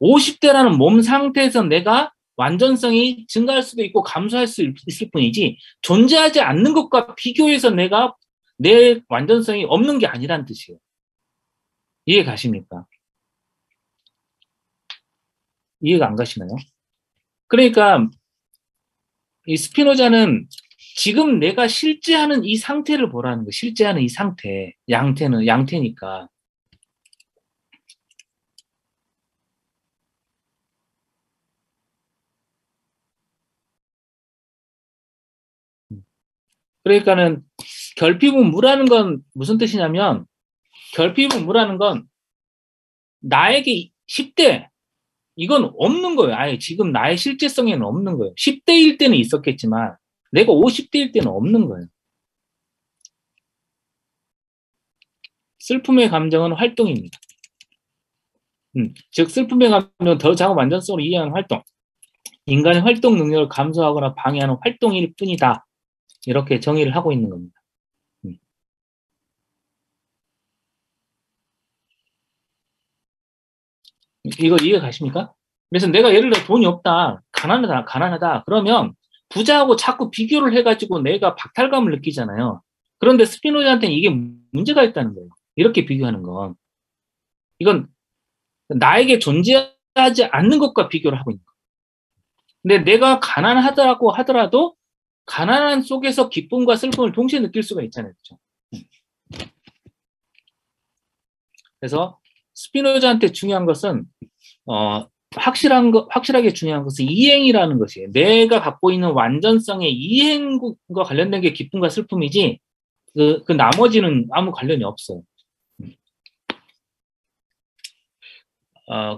Speaker 1: 50대라는 몸 상태에서 내가 완전성이 증가할 수도 있고 감소할 수 있을 뿐이지, 존재하지 않는 것과 비교해서 내가 내 완전성이 없는 게 아니란 뜻이에요. 이해 가십니까? 이해가 안 가시나요? 그러니까 이 스피노자는 지금 내가 실제하는 이 상태를 보라는 거예요. 실제하는 이 상태. 양태니까. 그러니까는 결핍은 무라는 건 무슨 뜻이냐면, 결핍은 무라는 건 나에게 10대, 이건 없는 거예요. 아예 지금 나의 실제성에는 없는 거예요. 10대일 때는 있었겠지만 내가 50대일 때는 없는 거예요. 슬픔의 감정은 활동입니다. 즉 슬픔의 감정은 더 작은 완전성으로 이해하는 활동, 인간의 활동 능력을 감소하거나 방해하는 활동일 뿐이다. 이렇게 정의를 하고 있는 겁니다. 이거 이해 가십니까? 그래서 내가 예를 들어 돈이 없다, 가난하다. 그러면 부자하고 자꾸 비교를 해가지고 내가 박탈감을 느끼잖아요. 그런데 스피노자한테는 이게 문제가 있다는 거예요. 이렇게 비교하는 건. 이건 나에게 존재하지 않는 것과 비교를 하고 있는 거예요. 근데 내가 가난하다고 하더라도 가난한 속에서 기쁨과 슬픔을 동시에 느낄 수가 있잖아요. 그렇죠? 그래서 스피노자한테 중요한 것은 확실하게 중요한 것은 이행이라는 것이에요. 내가 갖고 있는 완전성의 이행과 관련된 게 기쁨과 슬픔이지, 그 나머지는 아무 관련이 없어요.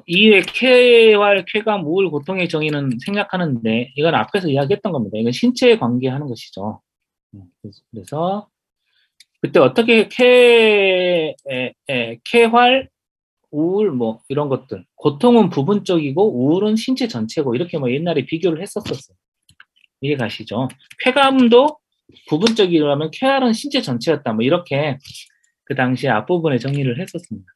Speaker 1: 이외 쾌활, 쾌감, 우울, 고통의 정의는 생략하는데, 이건 앞에서 이야기했던 겁니다. 이건 신체에 관계하는 것이죠. 그래서 그때 어떻게 쾌활, 우울 뭐 이런 것들, 고통은 부분적이고 우울은 신체 전체고, 이렇게 뭐 옛날에 비교를 했었어요. 이해 가시죠? 쾌감도 부분적이라면 쾌활은 신체 전체였다, 뭐 이렇게 그 당시에 앞부분에 정리를 했었습니다.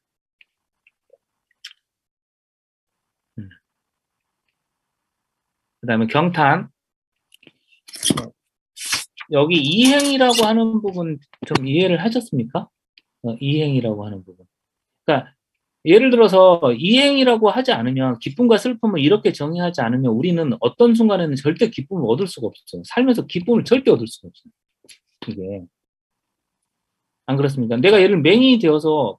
Speaker 1: 그 다음에 경탄, 여기 이행이라고 하는 부분 좀 이해를 하셨습니까? 이행이라고 하는 부분. 그러니까 예를 들어서 이행이라고 하지 않으면, 기쁨과 슬픔을 이렇게 정의하지 않으면 우리는 어떤 순간에는 절대 기쁨을 얻을 수가 없어요. 살면서 기쁨을 절대 얻을 수가 없어요. 이게. 안 그렇습니까? 내가 예를 들면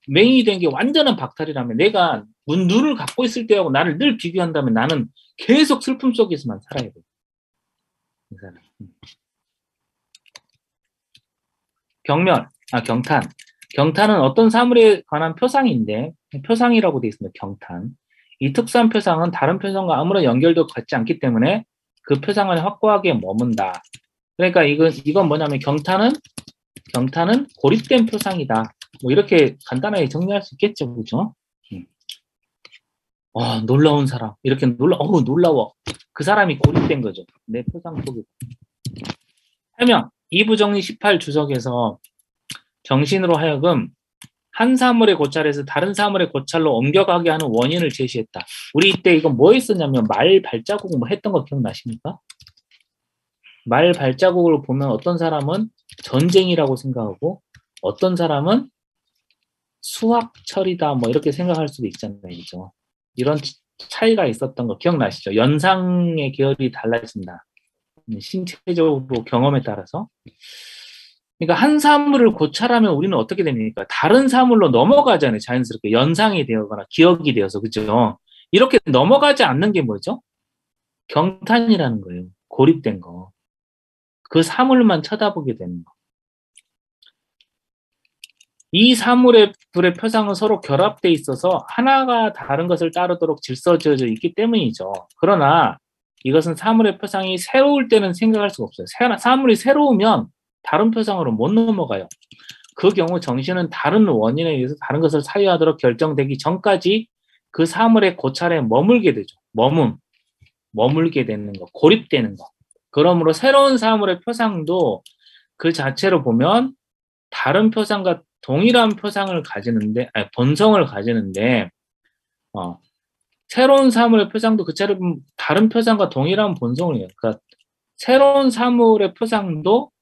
Speaker 1: 맹인이 된 게 완전한 박탈이라면, 내가 눈을 갖고 있을 때하고 나를 늘 비교한다면 나는 계속 슬픔 속에서만 살아야 돼요. 이 사람. 경탄. 경탄은 어떤 사물에 관한 표상인데, 표상이라고 되어 있습니다. 경탄. 이 특수한 표상은 다른 표상과 아무런 연결도 갖지 않기 때문에 그 표상 안에 확고하게 머문다. 그러니까 이건 뭐냐면, 경탄은 고립된 표상이다. 뭐 이렇게 간단하게 정리할 수 있겠죠, 그죠? 놀라운 사람. 이렇게 놀라워. 그 사람이 고립된 거죠. 내 표상 속에. 해명. 2부 정리 18 주석에서 정신으로 하여금 한 사물의 고찰에서 다른 사물의 고찰로 옮겨가게 하는 원인을 제시했다. 우리 이때 이거 뭐 했었냐면, 말 발자국 뭐 했던 거 기억나십니까? 말 발자국을 보면 어떤 사람은 전쟁이라고 생각하고 어떤 사람은 수확철이다 뭐 이렇게 생각할 수도 있잖아요. 그죠? 이런 차이가 있었던 거 기억나시죠? 연상의 계열이 달라진다. 신체적으로 경험에 따라서. 그러니까 한 사물을 고찰하면 우리는 어떻게 됩니까? 다른 사물로 넘어가잖아요. 자연스럽게 연상이 되거나 기억이 되어서. 그죠? 이렇게 넘어가지 않는 게 뭐죠? 경탄이라는 거예요. 고립된 거. 그 사물만 쳐다보게 되는 거. 이 사물의 둘의 표상은 서로 결합되어 있어서 하나가 다른 것을 따르도록 질서지어져 있기 때문이죠. 그러나 이것은 사물의 표상이 새로울 때는 생각할 수가 없어요. 사물이 새로우면 다른 표상으로 못 넘어가요. 그 경우 정신은 다른 원인에 의해서 다른 것을 사유하도록 결정되기 전까지 그 사물의 고찰에 머물게 되죠. 머물게 되는 거, 고립되는 거. 그러므로 새로운 사물의 표상도 그 자체로 보면 다른 표상과 동일한 표상을 가지는데, 아니, 본성을 가지는데, 새로운 사물의 표상도 그 자체로 보면 다른 표상과 동일한 본성을 해요. 그러니까 새로운 사물의 표상도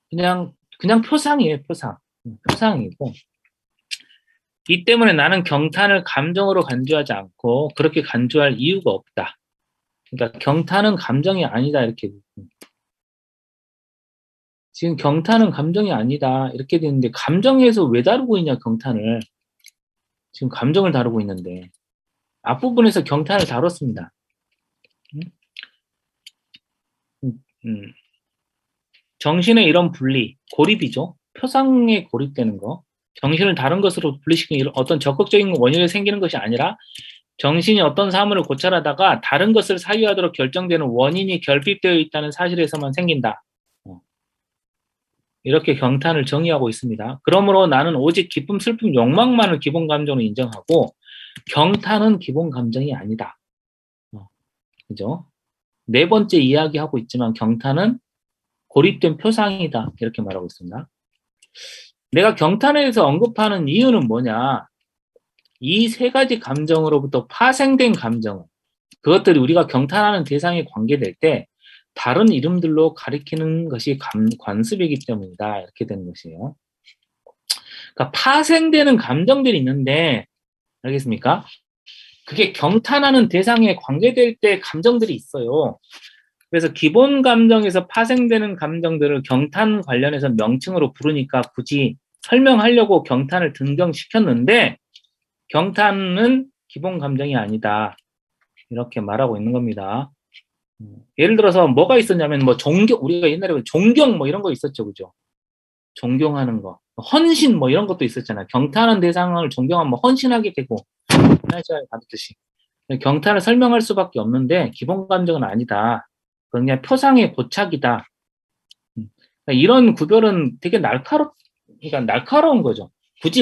Speaker 1: 그냥 표상이에요, 표상. 표상이고. 이 때문에 나는 경탄을 감정으로 간주하지 않고 그렇게 간주할 이유가 없다. 그러니까 경탄은 감정이 아니다, 이렇게. 지금 경탄은 감정이 아니다, 이렇게 되는데 감정에서 왜 다루고 있냐, 경탄을. 지금 감정을 다루고 있는데 앞부분에서 경탄을 다뤘습니다. 정신의 이런 분리, 고립이죠. 표상에 고립되는 거. 정신을 다른 것으로 분리시키는 어떤 적극적인 원인이 생기는 것이 아니라 정신이 어떤 사물을 고찰하다가 다른 것을 사유하도록 결정되는 원인이 결핍되어 있다는 사실에서만 생긴다. 이렇게 경탄을 정의하고 있습니다. 그러므로 나는 오직 기쁨, 슬픔, 욕망만을 기본 감정으로 인정하고 경탄은 기본 감정이 아니다. 그죠? 네 번째 이야기하고 있지만 경탄은 고립된 표상이다, 이렇게 말하고 있습니다. 내가 경탄에서 언급하는 이유는 뭐냐? 이 세 가지 감정으로부터 파생된 감정, 그것들이 우리가 경탄하는 대상에 관계될 때 다른 이름들로 가리키는 것이 관습이기 때문이다, 이렇게 되는 것이에요. 그러니까 파생되는 감정들이 있는데, 알겠습니까? 그게 경탄하는 대상에 관계될 때 감정들이 있어요. 그래서 기본 감정에서 파생되는 감정들을 경탄 관련해서 명칭으로 부르니까 굳이 설명하려고 경탄을 등장시켰는데 경탄은 기본 감정이 아니다, 이렇게 말하고 있는 겁니다. 예를 들어서 뭐가 있었냐면 뭐 존경, 우리가 옛날에 존경 뭐 이런 거 있었죠, 그죠? 존경하는 거, 헌신 뭐 이런 것도 있었잖아요. 경탄하는 대상을 존경하면 뭐 헌신하게 되고, 지난 시간에 다뤘듯이 경탄을 설명할 수밖에 없는데 기본 감정은 아니다. 그냥 표상의 고착이다. 이런 구별은 되게 그러니까 날카로운 거죠. 굳이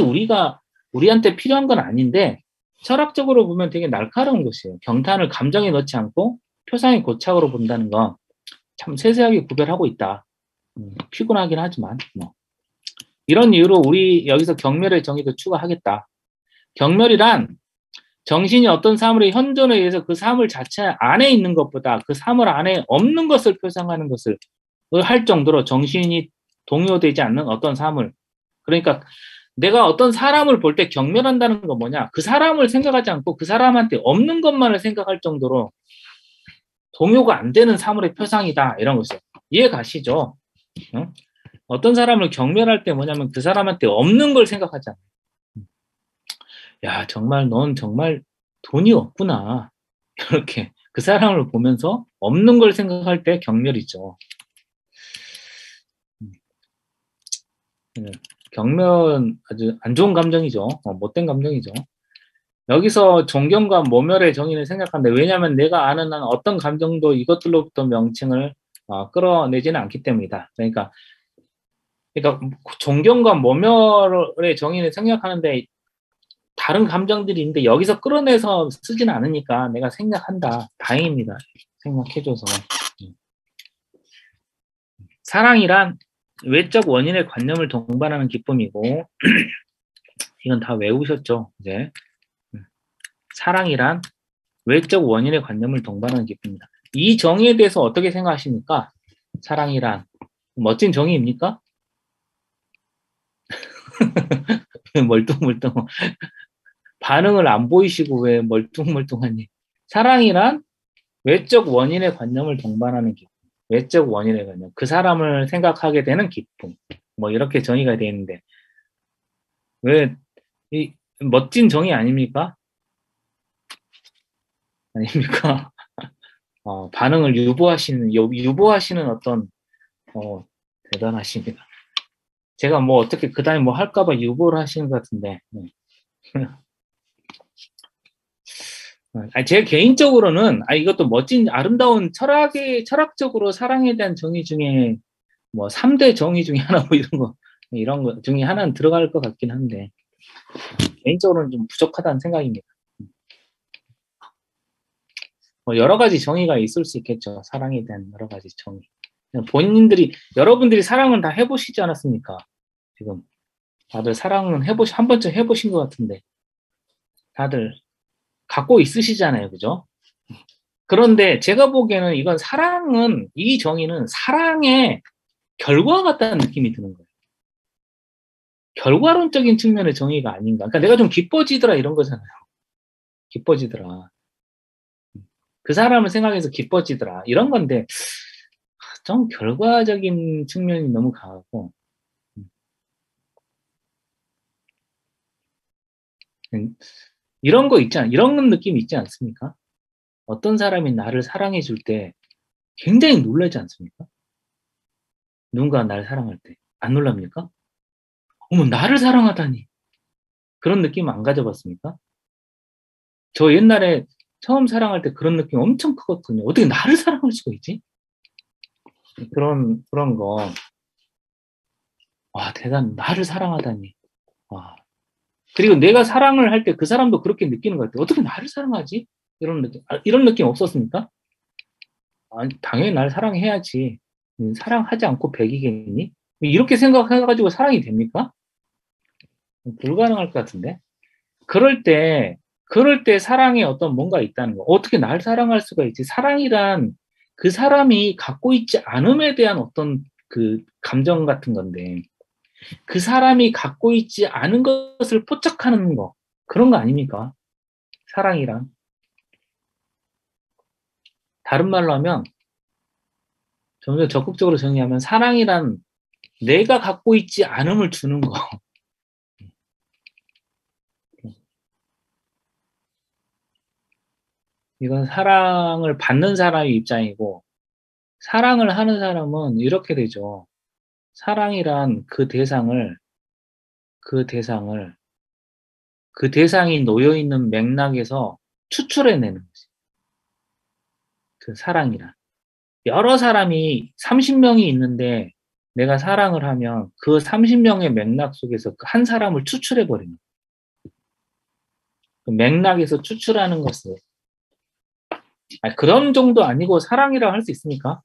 Speaker 1: 우리한테 필요한 건 아닌데 철학적으로 보면 되게 날카로운 것이에요. 경탄을 감정에 넣지 않고 표상의 고착으로 본다는 건 참 세세하게 구별하고 있다. 피곤하긴 하지만 이런 이유로 우리 여기서 경멸의 정의도 추가하겠다. 경멸이란 정신이 어떤 사물의 현존에 의해서 그 사물 자체 안에 있는 것보다 그 사물 안에 없는 것을 표상하는 것을 할 정도로 정신이 동요되지 않는 어떤 사물. 그러니까 내가 어떤 사람을 볼 때 경멸한다는 건 뭐냐? 그 사람을 생각하지 않고 그 사람한테 없는 것만을 생각할 정도로 동요가 안 되는 사물의 표상이다, 이런 것이죠. 이해 가시죠? 어떤 사람을 경멸할 때 뭐냐면 그 사람한테 없는 걸 생각하잖아. 야, 정말 넌 정말 돈이 없구나, 이렇게 그 사람을 보면서 없는 걸 생각할 때 경멸이죠. 경멸은 아주 안 좋은 감정이죠. 못된 감정이죠. 여기서 존경과 모멸의 정의를 생각하는데, 왜냐하면 내가 아는 한 어떤 감정도 이것들로부터 명칭을 끌어내지는 않기 때문이다. 그러니까 존경과 모멸의 정의를 생각하는데 다른 감정들이 있는데 여기서 끌어내서 쓰지는 않으니까 내가 생략한다. 다행입니다, 생략해줘서. 사랑이란 외적 원인의 관념을 동반하는 기쁨이고, 이건 다 외우셨죠, 이제. 사랑이란 외적 원인의 관념을 동반하는 기쁨입니다. 이 정의에 대해서 어떻게 생각하십니까? 사랑이란 멋진 정의입니까? 멀뚱멀뚱 반응을 안 보이시고 왜 멀뚱멀뚱하니? 사랑이란 외적 원인의 관념을 동반하는 기쁨. 외적 원인의 관념, 그 사람을 생각하게 되는 기쁨, 뭐 이렇게 정의가 되어 있는데 왜 이 멋진 정의 아닙니까? 아닙니까? 반응을 유보하시는 어떤 대단하십니다. 제가 뭐 어떻게 그 다음에 뭐 할까봐 유보를 하시는 것 같은데. 제 개인적으로는 이것도 멋진 아름다운 철학적으로 사랑에 대한 정의 중에 뭐 3대 정의 중에 하나 뭐 이런 거 이런 것 중에 하나는 들어갈 것 같긴 한데 개인적으로는 좀 부족하다는 생각입니다. 뭐 여러 가지 정의가 있을 수 있겠죠. 사랑에 대한 여러 가지 정의. 여러분들이 사랑은 다 해보시지 않았습니까? 지금 다들 사랑은 한 번쯤 해보신 것 같은데 다들 갖고 있으시잖아요, 그죠? 그런데 제가 보기에는 이 정의는 사랑의 결과 같다는 느낌이 드는 거예요. 결과론적인 측면의 정의가 아닌가. 그러니까 내가 좀 기뻐지더라 이런 거잖아요. 기뻐지더라. 그 사람을 생각해서 기뻐지더라. 이런 건데 좀 결과적인 측면이 너무 강하고 이런 거 있잖아. 이런 느낌 있지 않습니까? 어떤 사람이 나를 사랑해 줄 때 굉장히 놀라지 않습니까? 누군가 나를 사랑할 때. 안 놀랍니까? 어머, 나를 사랑하다니. 그런 느낌 안 가져봤습니까? 저 옛날에 처음 사랑할 때 그런 느낌 엄청 크거든요. 어떻게 나를 사랑할 수가 있지? 그런 거. 와, 나를 사랑하다니. 와. 그리고 내가 사랑을 할 때 그 사람도 그렇게 느끼는 것 같아요. 어떻게 나를 사랑하지? 이런 느낌 없었습니까? 아니, 당연히 나를 사랑해야지. 사랑하지 않고 백이겠니? 이렇게 생각해가지고 사랑이 됩니까? 불가능할 것 같은데. 그럴 때 사랑에 어떤 뭔가 있다는 거. 어떻게 날 사랑할 수가 있지? 사랑이란 그 사람이 갖고 있지 않음에 대한 어떤 그 감정 같은 건데, 그 사람이 갖고 있지 않은 것을 포착하는 거. 그런 거 아닙니까? 사랑이란. 다른 말로 하면, 좀 더 적극적으로 정의하면, 사랑이란 내가 갖고 있지 않음을 주는 거. 이건 사랑을 받는 사람의 입장이고, 사랑을 하는 사람은 이렇게 되죠. 사랑이란 그 대상을, 그 대상이 놓여 있는 맥락에서 추출해내는 거지. 그 사랑이란. 여러 사람이 30명이 있는데 내가 사랑을 하면 그 30명의 맥락 속에서 그 한 사람을 추출해버리는 거야. 그 맥락에서 추출하는 것을. 그런 정도 아니고 사랑이라 할 수 있습니까?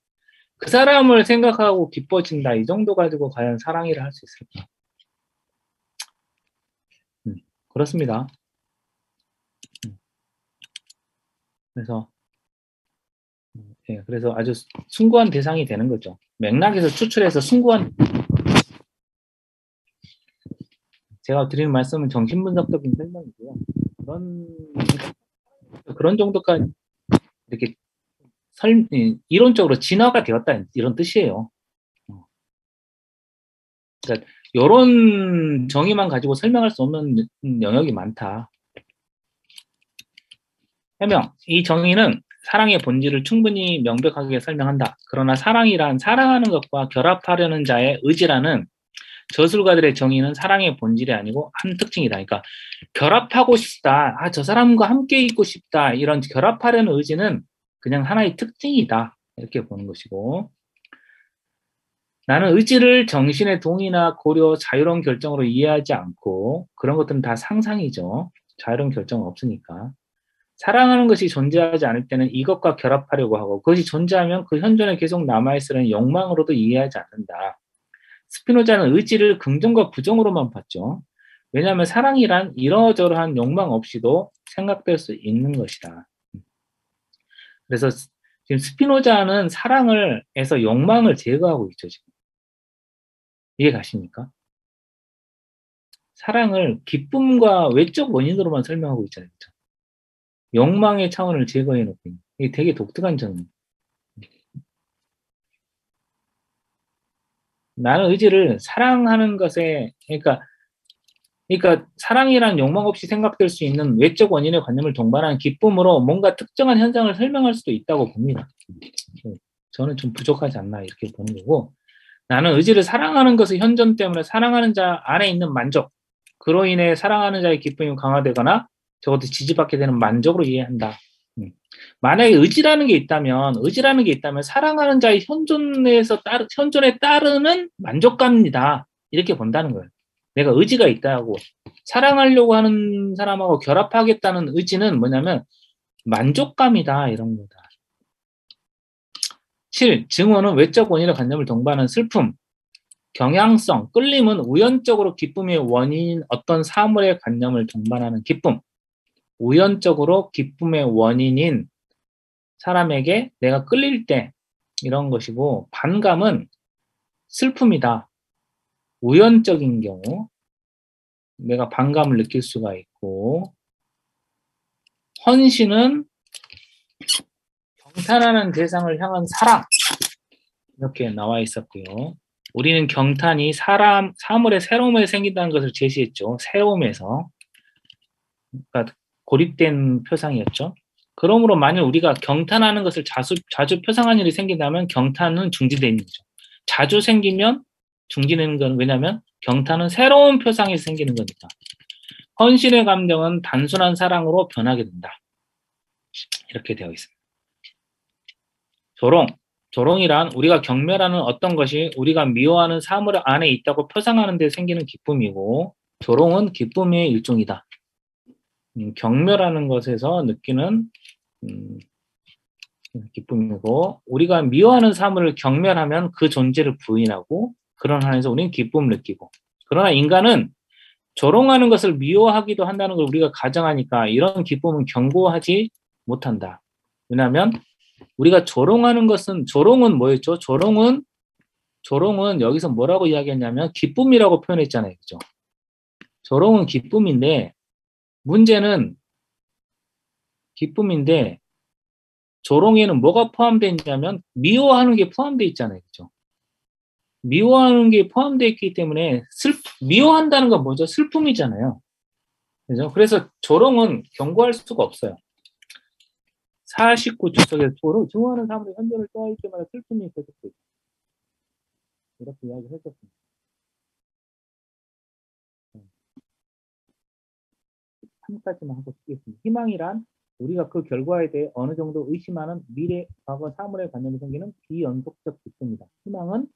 Speaker 1: 그 사람을 생각하고 기뻐진다. 이 정도 가지고 과연 사랑이라 할 수 있을까? 그렇습니다. 그래서 그래서 아주 숭고한 대상이 되는 거죠. 맥락에서 추출해서 제가 드리는 말씀은 정신분석적인 설명이고요. 그런 정도까지 이렇게 이론적으로 진화가 되었다 이런 뜻이에요. 그러니까 이런 정의만 가지고 설명할 수 없는 영역이 많다. 해명. 이 정의는 사랑의 본질을 충분히 명백하게 설명한다. 그러나 사랑이란 사랑하는 것과 결합하려는 자의 의지라는 저술가들의 정의는 사랑의 본질이 아니고 한 특징이다. 그러니까 결합하고 싶다. 저 사람과 함께 있고 싶다. 이런 결합하려는 의지는 그냥 하나의 특징이다. 이렇게 보는 것이고, 나는 의지를 정신의 동의나 고려, 자유로운 결정으로 이해하지 않고, 그런 것들은 다 상상이죠. 자유로운 결정은 없으니까. 사랑하는 것이 존재하지 않을 때는 이것과 결합하려고 하고, 그것이 존재하면 그 현존에 계속 남아있으려는 욕망으로도 이해하지 않는다. 스피노자는 의지를 긍정과 부정으로만 봤죠. 왜냐하면 사랑이란 이러저러한 욕망 없이도 생각될 수 있는 것이다. 그래서 지금 스피노자는 사랑을 해서 욕망을 제거하고 있죠, 지금. 이해 가십니까? 사랑을 기쁨과 외적 원인으로만 설명하고 있잖아요. 그렇죠? 욕망의 차원을 제거해 놓고 있는. 이게 되게 독특한 점이에요. 나는 의지를 사랑하는 것에, 그러니까 사랑이란 욕망 없이 생각될 수 있는 외적 원인의 관념을 동반한 기쁨으로 뭔가 특정한 현상을 설명할 수도 있다고 봅니다. 저는 좀 부족하지 않나 이렇게 보는 거고, 나는 의지를 사랑하는 것의 현존 때문에 사랑하는 자 안에 있는 만족, 그로 인해 사랑하는 자의 기쁨이 강화되거나 적어도 지지받게 되는 만족으로 이해한다. 만약에 의지라는 게 있다면 사랑하는 자의 현존에 따르는 만족감입니다. 이렇게 본다는 거예요. 내가 의지가 있다고. 사랑하려고 하는 사람하고 결합하겠다는 의지는 뭐냐면 만족감이다 이런 거다. 7. 증오는 외적 원인과 관념을 동반하는 슬픔, 경향성, 끌림은 우연적으로 기쁨의 원인인 어떤 사물의 관념을 동반하는 기쁨. 우연적으로 기쁨의 원인인 사람에게 내가 끌릴 때 이런 것이고, 반감은 슬픔이다. 우연적인 경우 내가 반감을 느낄 수가 있고, 헌신은 경탄하는 대상을 향한 사랑, 이렇게 나와 있었고요. 우리는 경탄이 사물의 새로움에 생긴다는 것을 제시했죠. 새로움에서. 그러니까 고립된 표상이었죠. 그러므로 만일 우리가 경탄하는 것을 자주 표상하는 일이 생긴다면 경탄은 중지되는 거죠. 자주 생기면 중지되는 건 왜냐하면 경탄은 새로운 표상이 생기는 거니까. 헌신의 감정은 단순한 사랑으로 변하게 된다. 이렇게 되어 있습니다. 조롱이란 우리가 경멸하는 어떤 것이 우리가 미워하는 사물 안에 있다고 표상하는 데 생기는 기쁨이고, 조롱은 기쁨의 일종이다. 경멸하는 것에서 느끼는 기쁨이고, 우리가 미워하는 사물을 경멸하면 그 존재를 부인하고, 그런 한에서 우리는 기쁨을 느끼고, 그러나 인간은 조롱하는 것을 미워하기도 한다는 걸 우리가 가정하니까 이런 기쁨은 경고하지 못한다. 왜냐하면 우리가 조롱은 뭐였죠? 조롱은 여기서 뭐라고 이야기했냐면 기쁨이라고 표현했잖아요. 그죠? 조롱은 기쁨인데, 문제는 기쁨인데 조롱에는 뭐가 포함되어 있냐면 미워하는 게 포함되어 있잖아요. 그죠? 미워하는 게 포함되어 있기 때문에 미워한다는 건 뭐죠? 슬픔이잖아요. 그죠? 그래서 조롱은 경고할 수가 없어요. 49 주석에서 좋아하는 사람들의 현존을 떠할 때마다 슬픔이 계속돼요. 이렇게 이야기를 했었습니다. 한 가지만 하고 쓰겠습니다. 희망이란 우리가 그 결과에 대해 어느 정도 의심하는 미래, 과거, 사물의 관념이 생기는 비연속적 기쁨이다. 희망은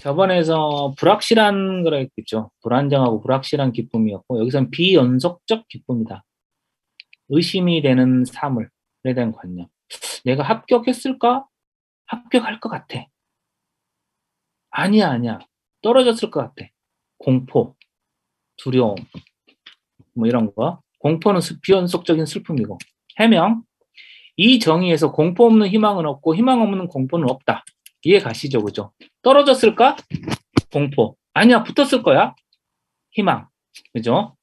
Speaker 1: 저번에서 불확실한 거라 했겠죠. 불안정하고 불확실한 기쁨이었고, 여기서는 비연속적 기쁨이다. 의심이 되는 사물에 대한 관념. 내가 합격했을까? 합격할 것 같아. 아니야. 떨어졌을 것 같아. 공포, 두려움, 뭐 이런 거. 공포는 비연속적인 슬픔이고, 해명. 이 정의에서 공포 없는 희망은 없고 희망 없는 공포는 없다. 이해 가시죠? 그죠? 떨어졌을까? 공포. 아니야, 붙었을 거야. 희망. 그죠?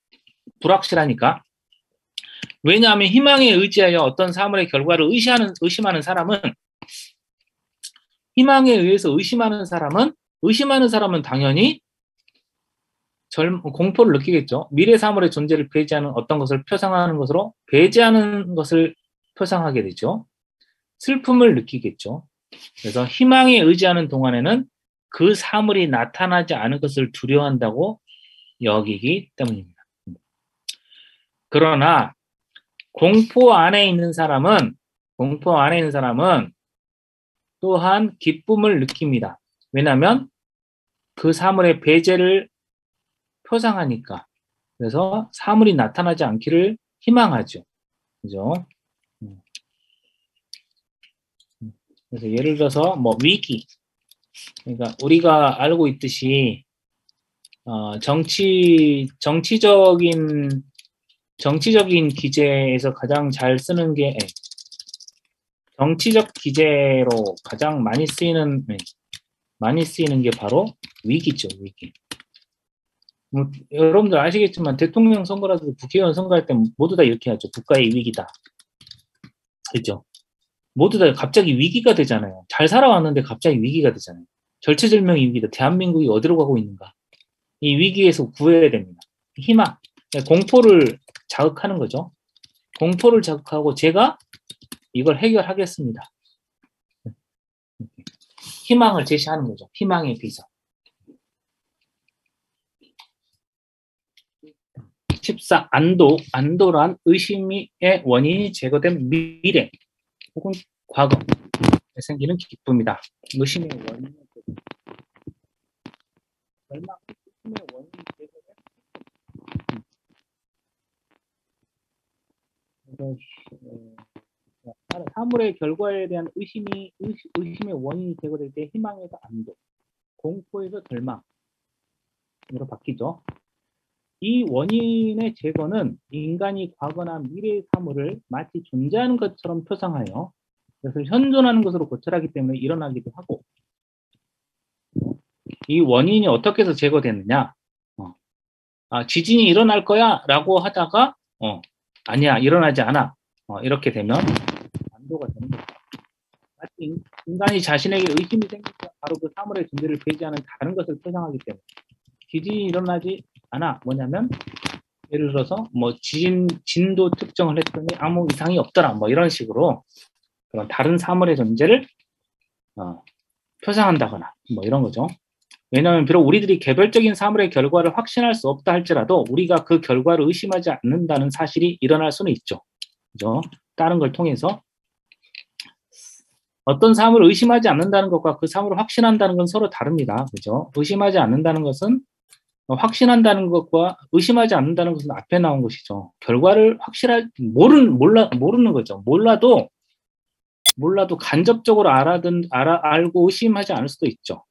Speaker 1: 불확실하니까. 왜냐하면 희망에 의지하여 어떤 사물의 결과를 의심하는 사람은, 희망에 의해서 의심하는 사람은 당연히 공포를 느끼겠죠. 미래 사물의 존재를 배제하는 어떤 것을 표상하는 것으로 배제하는 것을 표상하게 되죠. 슬픔을 느끼겠죠. 그래서 희망에 의지하는 동안에는 그 사물이 나타나지 않을 것을 두려워한다고 여기기 때문입니다. 그러나 공포 안에 있는 사람은 또한 기쁨을 느낍니다. 왜냐하면 그 사물의 배제를 표상하니까. 그래서 사물이 나타나지 않기를 희망하죠. 그죠? 그래서 예를 들어서 뭐 위기. 그러니까 우리가 알고 있듯이 정치적인 기재에서 가장 잘 쓰는 게 정치적 기재로 가장 많이 쓰이는 게 바로 위기죠. 위기. 여러분들 아시겠지만 대통령 선거라도 국회의원 선거할 때 모두 다 이렇게 하죠. 국가의 위기다. 그렇죠? 모두 다 갑자기 위기가 되잖아요. 잘 살아왔는데 갑자기 위기가 되잖아요. 절체절명의 위기다. 대한민국이 어디로 가고 있는가. 이 위기에서 구해야 됩니다. 희망, 공포를 자극하는 거죠. 공포를 자극하고 제가 이걸 해결하겠습니다. 희망을 제시하는 거죠. 희망의 비전. 14. 안도란 의심의 원인이 제거된 미래 혹은 과거에 생기는 기쁨이다. 의심의 원인은 얼마 사물의 결과에 대한 의심의 원인이 제거될 때 희망에서 안도, 공포에서 절망으로 바뀌죠. 이 원인의 제거는 인간이 과거나 미래의 사물을 마치 존재하는 것처럼 표상하여 그래서 현존하는 것으로 고찰하기 때문에 일어나기도 하고, 이 원인이 어떻게 해서 제거되느냐? 지진이 일어날 거야 라고 하다가 아니야, 일어나지 않아. 이렇게 되면 안도가 되는 거죠. 마치 인간이 자신에게 의심이 생기면 바로 그 사물의 존재를 배제하는 다른 것을 표상하기 때문에 지진이 일어나지 않아. 뭐냐면 예를 들어서 뭐 진도 특정을 했더니 아무 이상이 없더라. 뭐 이런 식으로 그런 다른 사물의 존재를 표상한다거나 뭐 이런 거죠. 왜냐하면 비록 우리들이 개별적인 사물의 결과를 확신할 수 없다 할지라도 우리가 그 결과를 의심하지 않는다는 사실이 일어날 수는 있죠. 그죠? 다른 걸 통해서 어떤 사물을 의심하지 않는다는 것과 그 사물을 확신한다는 건 서로 다릅니다. 그죠? 의심하지 않는다는 것은 확신한다는 것과 의심하지 않는다는 것은 앞에 나온 것이죠. 결과를 모르는 거죠. 몰라도 간접적으로 알고 의심하지 않을 수도 있죠.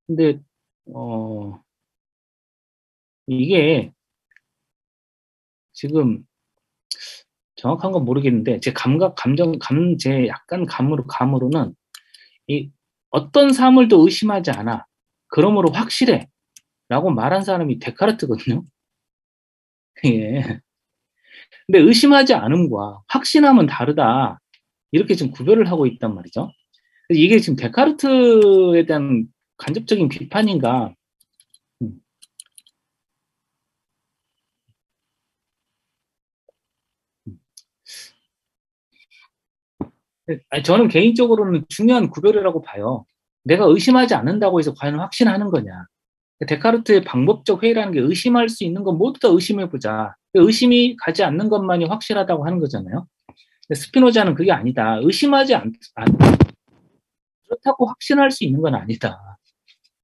Speaker 1: 근데 이게 지금 정확한 건 모르겠는데 제 제 약간 감으로는 이 어떤 사물도 의심하지 않아. 그러므로 확실해. 라고 말한 사람이 데카르트거든요. 예. 근데 의심하지 않음과 확신함은 다르다. 이렇게 지금 구별을 하고 있단 말이죠. 이게 지금 데카르트에 대한 간접적인 비판인가? 저는 개인적으로는 중요한 구별이라고 봐요. 내가 의심하지 않는다고 해서 과연 확신하는 거냐. 데카르트의 방법적 회의라는 게 의심할 수 있는 건 모두 다 의심해보자. 의심이 가지 않는 것만이 확실하다고 하는 거잖아요. 근데 스피노자는 그게 아니다. 의심하지 그렇다고 확신할 수 있는 건 아니다.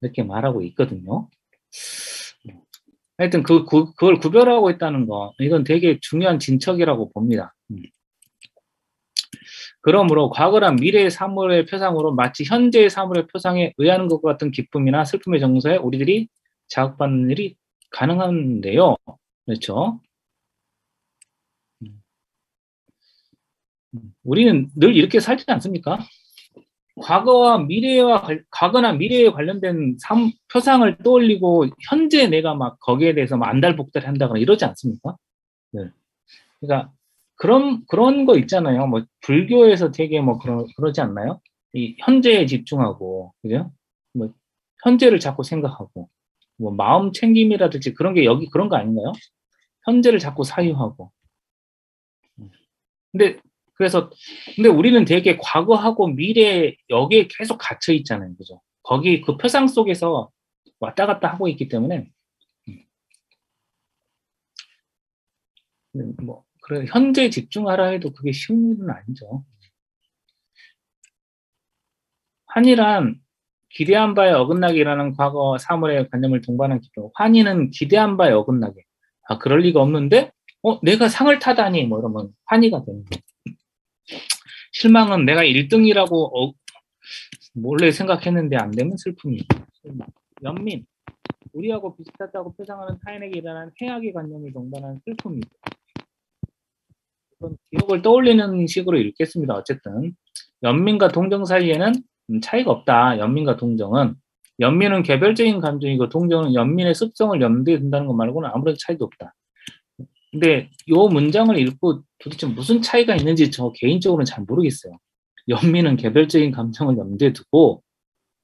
Speaker 1: 이렇게 말하고 있거든요. 하여튼 그걸 구별하고 있다는 거, 이건 되게 중요한 진척이라고 봅니다. 그러므로 과거나 미래의 사물의 표상으로 마치 현재의 사물의 표상에 의하는 것과 같은 기쁨이나 슬픔의 정서에 우리들이 자극받는 일이 가능한데요. 그렇죠? 우리는 늘 이렇게 살지 않습니까? 과거나 미래에 관련된 표상을 떠올리고 현재 내가 막 거기에 대해서 막 안달복달 한다거나 이러지 않습니까? 네. 그러니까 그런 거 있잖아요. 뭐 불교에서 되게 뭐 그러지 않나요? 이 현재에 집중하고, 그죠? 뭐 현재를 자꾸 생각하고, 뭐 마음 챙김이라든지 그런 게 여기 그런 거 아닌가요? 현재를 자꾸 사유하고. 근데 우리는 되게 과거하고 미래 여기에 계속 갇혀 있잖아요. 그죠? 거기 그 표상 속에서 왔다 갔다 하고 있기 때문에 뭐 그래 현재 집중하라 해도 그게 쉬운 일은 아니죠. 환희란 기대한 바에 어긋나게 일어나는 과거 사물의 관념을 동반한 기쁨. 환희는 기대한 바에 어긋나게. 그럴 리가 없는데 내가 상을 타다니 뭐 이러면 환희가 되는 거예요. 실망은 내가 1등이라고 몰래 생각했는데 안 되면 슬픔이죠. 실망. 연민. 우리하고 비슷하다고 표상하는 타인에게 일어나는 해악의 관념을 동반하는 슬픔이죠. 기억을 떠올리는 식으로 읽겠습니다. 어쨌든 연민과 동정 사이에는 차이가 없다. 연민과 동정은 연민은 개별적인 감정이고 동정은 연민의 습성을 염두에 둔다는 것 말고는 아무런 차이도 없다. 근데 이 문장을 읽고 도대체 무슨 차이가 있는지 저 개인적으로는 잘 모르겠어요. 연민은 개별적인 감정을 염두에 두고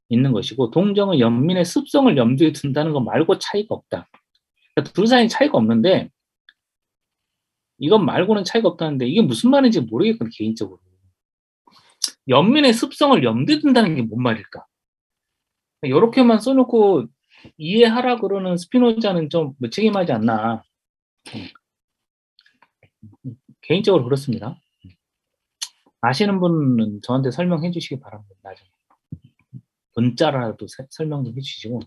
Speaker 1: 있는 것이고 동정은 연민의 습성을 염두에 둔다는 것 말고 차이가 없다. 그러니까 둘 사이는 차이가 없는데 이것 말고는 차이가 없다는데 이게 무슨 말인지 모르겠거든요. 개인적으로. 연민의 습성을 염두에 둔다는 게 뭔 말일까? 이렇게만 써놓고 이해하라 그러는 스피노자는 좀 무책임하지 않나. 개인적으로 그렇습니다. 아시는 분은 저한테 설명해 주시기 바랍니다. 나중에. 문자라도 설명 좀 해주시고.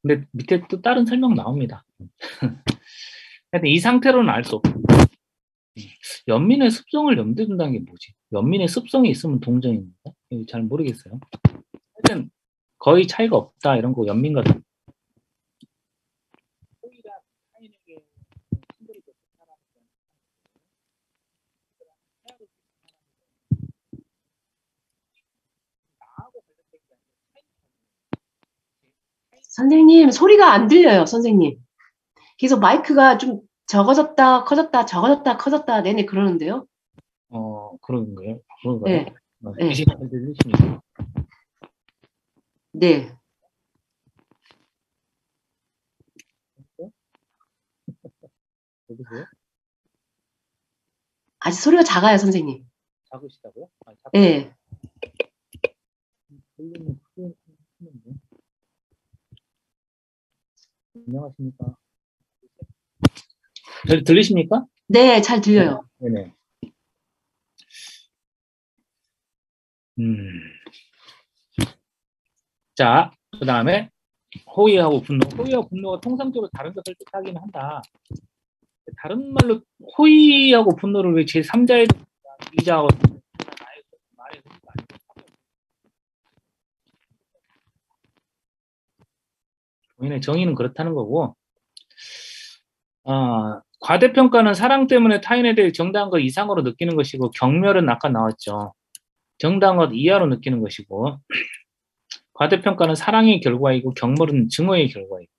Speaker 1: 근데 밑에 또 다른 설명 나옵니다. 하여튼 이 상태로는 알 수 없고. 연민의 습성을 염두에 둔다는 게 뭐지? 연민의 습성이 있으면 동정입니다. 이거 잘 모르겠어요. 하여튼 거의 차이가 없다 이런 거 연민 같은.
Speaker 2: 선생님, 소리가 안 들려요, 선생님. 계속 마이크가 좀 적어졌다, 커졌다, 적어졌다, 커졌다, 내내 그러는데요.
Speaker 1: 그런 거예요? 그런가요?
Speaker 2: 네, 네,
Speaker 1: 대신 들리십니까?
Speaker 2: 네.
Speaker 1: 여보세요?
Speaker 2: 아직 소리가 작아요, 선생님.
Speaker 1: 작으시다고요?
Speaker 2: 네.
Speaker 1: 들리면 크게 하는데. 안녕하십니까? 들리십니까?
Speaker 2: 네, 잘 들려요.
Speaker 1: 네네. 자, 그 다음에 호의하고 분노. 호의하고 분노가 통상적으로 다른 것을 뜻하기는 한다. 다른 말로 호의하고 분노를 왜 제3자의 이자하고 말의 의미가 아니고 본인의 정의는 그렇다는 거고, 과대평가는 사랑 때문에 타인에 대해 정당한 것 이상으로 느끼는 것이고, 경멸은 아까 나왔죠. 정당한 것 이하로 느끼는 것이고, 과대평가는 사랑의 결과이고, 경멸은 증오의 결과이고,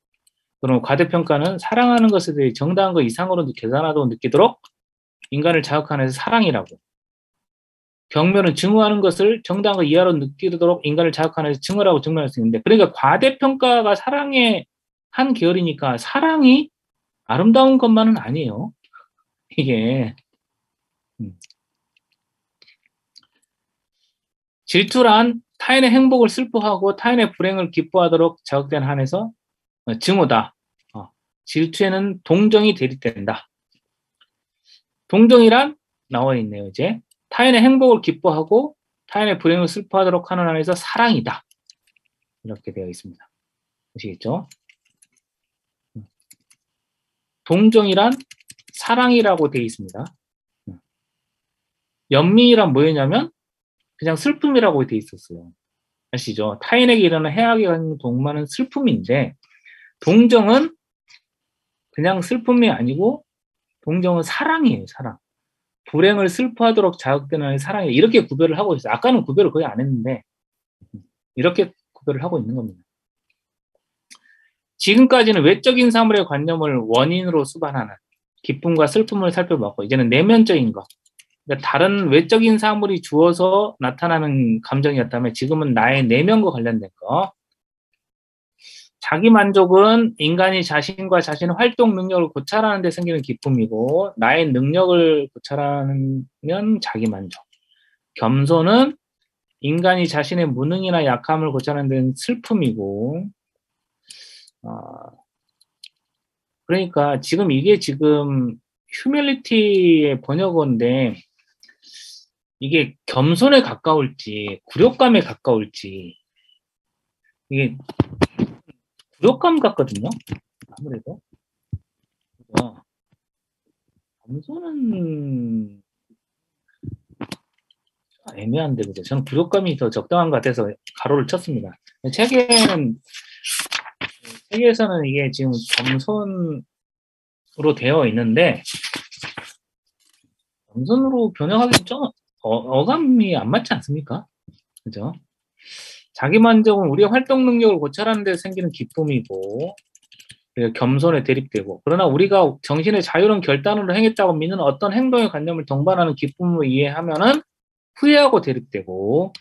Speaker 1: 그럼 과대평가는 사랑하는 것에 대해 정당한 것 이상으로 계산하도록 느끼도록 인간을 자극하는 사랑이라고, 경멸은 증오하는 것을 정당한 것 이하로 느끼도록 인간을 자극하는 증오라고 증명할 수 있는데, 그러니까 과대평가가 사랑의 한 계열이니까 사랑이 아름다운 것만은 아니에요. 이게 질투란 타인의 행복을 슬퍼하고 타인의 불행을 기뻐하도록 자극된 한에서 증오다. 질투에는 동정이 대립된다. 동정이란 나와 있네요. 이제 타인의 행복을 기뻐하고 타인의 불행을 슬퍼하도록 하는 한에서 사랑이다. 이렇게 되어 있습니다. 아시겠죠? 동정이란 사랑이라고 되어 있습니다. 연민이란 뭐였냐면 그냥 슬픔이라고 되어 있었어요. 아시죠? 타인에게 일어나는 해악에 가는 동만은 슬픔인데, 동정은 그냥 슬픔이 아니고 동정은 사랑이에요. 사랑. 불행을 슬퍼하도록 자극되는 사랑이에요. 이렇게 구별을 하고 있어요. 아까는 구별을 거의 안 했는데 이렇게 구별을 하고 있는 겁니다. 지금까지는 외적인 사물의 관념을 원인으로 수반하는 기쁨과 슬픔을 살펴봤고, 이제는 내면적인 것, 그러니까 다른 외적인 사물이 주어서 나타나는 감정이었다면 지금은 나의 내면과 관련된 거. 자기 만족은 인간이 자신과 자신의 활동 능력을 고찰하는 데 생기는 기쁨이고, 나의 능력을 고찰하면 자기 만족. 겸손은 인간이 자신의 무능이나 약함을 고찰하는 데는 슬픔이고, 그러니까 지금 이게 지금 휴밀리티의 번역어인데, 이게 겸손에 가까울지 굴욕감에 가까울지, 이게 굴욕감 같거든요. 아무래도 겸손은 애매한데, 그죠? 저는 굴욕감이 더 적당한 것 같아서 가로를 쳤습니다. 책에서는 이게 지금 겸손으로 되어 있는데, 겸손으로 번역하기 좀 어감이 안 맞지 않습니까? 그죠? 자기 만족은 우리의 활동 능력을 고찰하는 데 생기는 기쁨이고, 겸손에 대립되고, 그러나 우리가 정신의 자유로운 결단으로 행했다고 믿는 어떤 행동의 관념을 동반하는 기쁨을 이해하면은 후회하고 대립되고,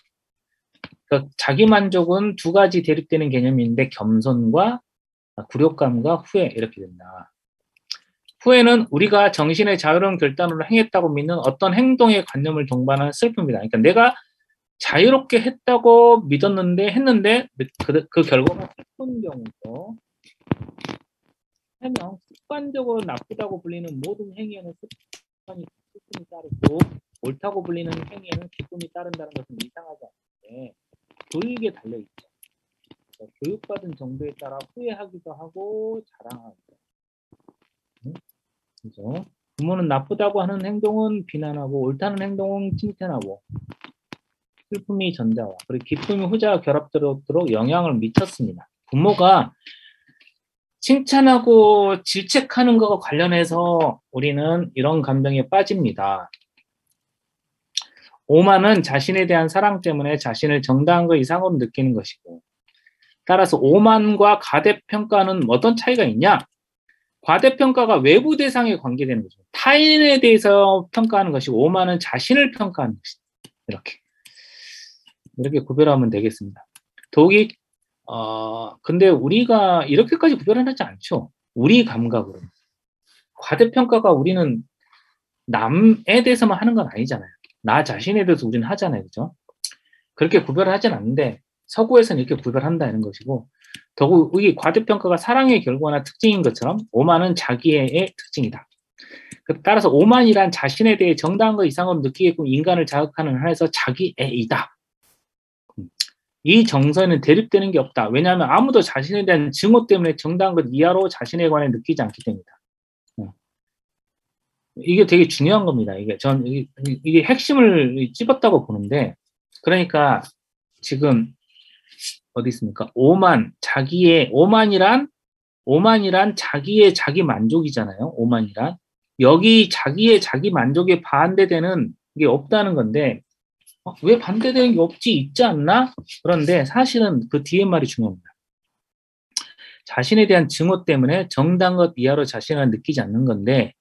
Speaker 1: 그러니까 자기 만족은 두 가지 대립되는 개념인데 겸손과 굴욕감과 후회, 이렇게 된다. 후회는 우리가 정신의 자유로운 결단으로 행했다고 믿는 어떤 행동의 관념을 동반하는 슬픔이다. 그러니까 내가 자유롭게 했다고 했는데 그 결과가 슬픈 경우죠. 해명, 습관적으로 나쁘다고 불리는 모든 행위에는 슬픔이 따르고, 옳다고 불리는 행위에는 기쁨이 따른다는 것은 이상하지 않은데 교육에 달려있죠. 그러니까 교육받은 정도에 따라 후회하기도 하고 자랑하기도 하고. 그죠? 부모는 나쁘다고 하는 행동은 비난하고 옳다는 행동은 칭찬하고 슬픔이 전자와 그리고 기쁨이 후자와 결합되도록 영향을 미쳤습니다. 부모가 칭찬하고 질책하는 것과 관련해서 우리는 이런 감정에 빠집니다. 오만은 자신에 대한 사랑 때문에 자신을 정당한 것 이상으로 느끼는 것이고 따라서 오만과 과대평가는 어떤 차이가 있냐? 과대평가가 외부 대상에 관계되는 거죠. 타인에 대해서 평가하는 것이고 오만은 자신을 평가하는 것이다. 이렇게 구별하면 되겠습니다. 더욱이 근데 우리가 이렇게까지 구별을 하지 않죠. 우리 감각으로. 과대평가가 우리는 남에 대해서만 하는 건 아니잖아요. 나 자신에 대해서 우리는 하잖아요. 그죠? 그렇게 구별을 하진 않는데 서구에서는 이렇게 구별한다는 것이고 더욱 이 과대평가가 사랑의 결과나 특징인 것처럼 오만은 자기의 특징이다. 따라서 오만이란 자신에 대해 정당한 것 이상으로 느끼게끔 인간을 자극하는 한에서 자기애이다. 이 정서에는 대립되는 게 없다. 왜냐하면 아무도 자신에 대한 증오 때문에 정당한 것 이하로 자신에 관해 느끼지 않기 때문이다. 이게 되게 중요한 겁니다. 이게 핵심을 찝었다고 보는데, 그러니까 지금 어디 있습니까? 오만이란 자기의 자기 만족이잖아요. 오만이란 여기 자기의 자기 만족에 반대되는 게 없다는 건데. 왜 반대되는 게 없지 있지 않나? 그런데 사실은 그 뒤에 말이 중요합니다. 자신에 대한 증오 때문에 정당한 것 이하로 자신을 느끼지 않는 건데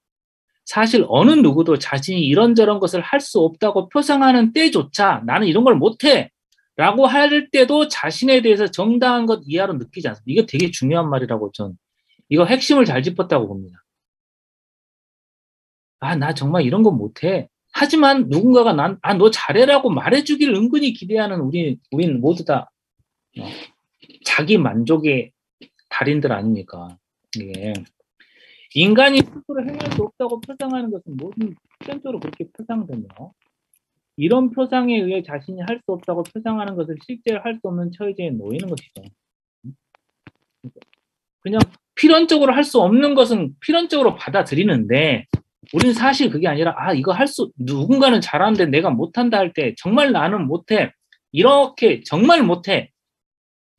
Speaker 1: 사실 어느 누구도 자신이 이런저런 것을 할 수 없다고 표상하는 때조차 나는 이런 걸 못해 라고 할 때도 자신에 대해서 정당한 것 이하로 느끼지 않습니다. 이게 되게 중요한 말이라고 전 이거 핵심을 잘 짚었다고 봅니다. 나 정말 이런 거 못해. 하지만 누군가가 너 잘해라고 말해주길 은근히 기대하는 우린 모두 다 자기 만족의 달인들 아닙니까? 이게 인간이 스스로 행할 수 없다고 표상하는 것은 모든 필연적으로 그렇게 표상되며 이런 표상에 의해 자신이 할 수 없다고 표상하는 것을 실제로 할 수 없는 처지에 놓이는 것이죠. 그냥 필연적으로 할 수 없는 것은 필연적으로 받아들이는데 우리는 사실 그게 아니라 이거 누군가는 잘하는데 내가 못한다 할 때 정말 나는 못해. 이렇게 정말 못해.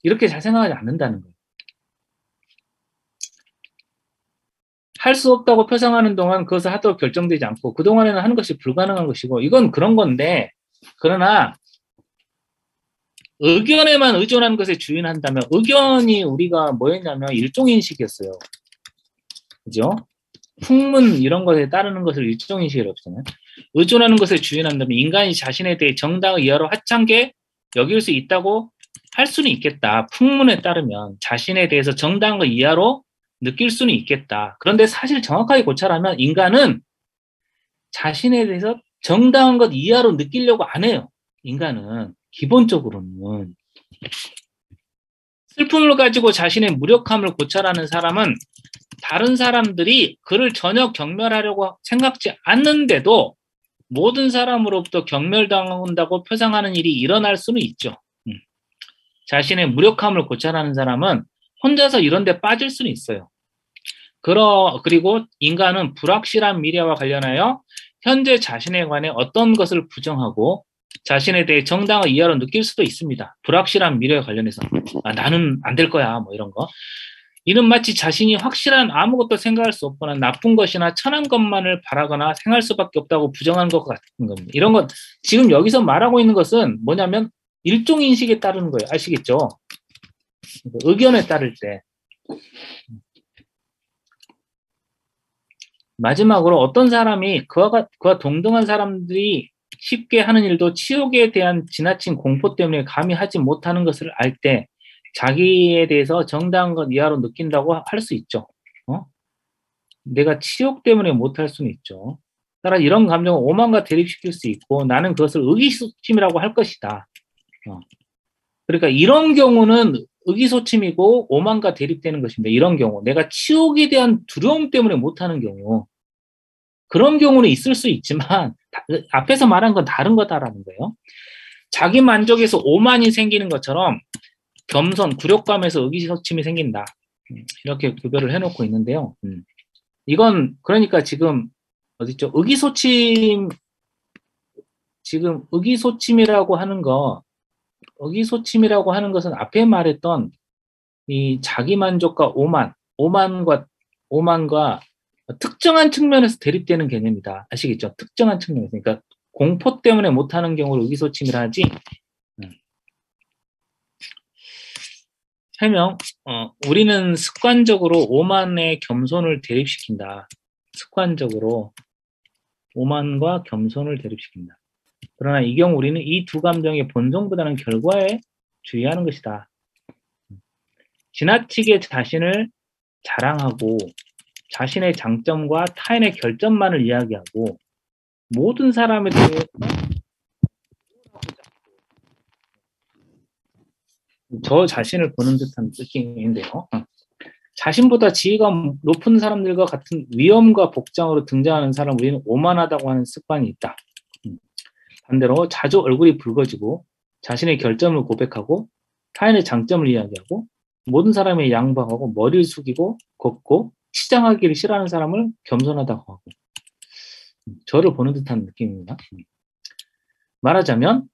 Speaker 1: 이렇게 잘 생각하지 않는다는 거예요. 할 수 없다고 표상하는 동안 그것을 하도록 결정되지 않고 그동안에는 하는 것이 불가능한 것이고 이건 그런 건데 그러나 의견에만 의존하는 것에 주인한다면 의견이 우리가 뭐였냐면 일종인식이었어요. 그죠? 풍문 이런 것에 따르는 것을 일종인식이라고 했잖아요. 의존하는 것에 주인한다면 인간이 자신에 대해 정당한 이하로 하찮게 여길 수 있다고 할 수는 있겠다. 풍문에 따르면 자신에 대해서 정당한 것 이하로 느낄 수는 있겠다. 그런데 사실 정확하게 고찰하면 인간은 자신에 대해서 정당한 것 이하로 느끼려고 안 해요. 인간은 기본적으로는 슬픔을 가지고 자신의 무력함을 고찰하는 사람은 다른 사람들이 그를 전혀 경멸하려고 생각지 않는데도 모든 사람으로부터 경멸당한다고 표상하는 일이 일어날 수는 있죠. 자신의 무력함을 고찰하는 사람은 혼자서 이런 데 빠질 수는 있어요. 그리고 인간은 불확실한 미래와 관련하여 현재 자신에 관해 어떤 것을 부정하고 자신에 대해 정당한 이하로 느낄 수도 있습니다. 불확실한 미래에 관련해서 나는 안 될 거야 뭐 이런 거. 이는 마치 자신이 확실한 아무것도 생각할 수 없거나 나쁜 것이나 천한 것만을 바라거나 생각할 수밖에 없다고 부정하는 것 같은 겁니다. 이런 것 지금 여기서 말하고 있는 것은 뭐냐면 일종 인식에 따르는 거예요. 아시겠죠? 의견에 따를 때. 마지막으로 어떤 사람이 그와 동등한 사람들이 쉽게 하는 일도 치욕에 대한 지나친 공포 때문에 감히 하지 못하는 것을 알 때 자기에 대해서 정당한 것 이하로 느낀다고 할 수 있죠. 내가 치욕 때문에 못할 수는 있죠. 따라 이런 감정은 오만과 대립시킬 수 있고 나는 그것을 의기소침이라고 할 것이다. 그러니까 이런 경우는 의기소침이고 오만과 대립되는 것입니다. 이런 경우 내가 치욕에 대한 두려움 때문에 못하는 경우 그런 경우는 있을 수 있지만 앞에서 말한 건 다른 거다라는 거예요. 자기 만족에서 오만이 생기는 것처럼 겸손, 굴욕감에서 의기소침이 생긴다. 이렇게 구별을 해놓고 있는데요. 이건 그러니까 지금 어디죠? 지금 의기소침이라고 하는 의기소침이라고 하는 것은 앞에 말했던 이 자기만족과 오만과 특정한 측면에서 대립되는 개념이다. 아시겠죠? 특정한 측면에서. 그러니까 공포 때문에 못하는 경우를 의기소침이라 하지. 해명, 우리는 습관적으로 오만에 겸손을 대립시킨다. 습관적으로 오만과 겸손을 대립시킨다. 그러나 이 경우 우리는 이 두 감정의 본성보다는 결과에 주의하는 것이다. 지나치게 자신을 자랑하고 자신의 장점과 타인의 결점만을 이야기하고 모든 사람에 대해 저 자신을 보는 듯한 느낌인데요. 자신보다 지위가 높은 사람들과 같은 위엄과 복장으로 등장하는 사람 우리는 오만하다고 하는 습관이 있다. 반대로 자주 얼굴이 붉어지고 자신의 결점을 고백하고 타인의 장점을 이야기하고 모든 사람의 양보하고 머리를 숙이고 걷고 치장하기를 싫어하는 사람을 겸손하다고 하고 저를 보는 듯한 느낌입니다. 말하자면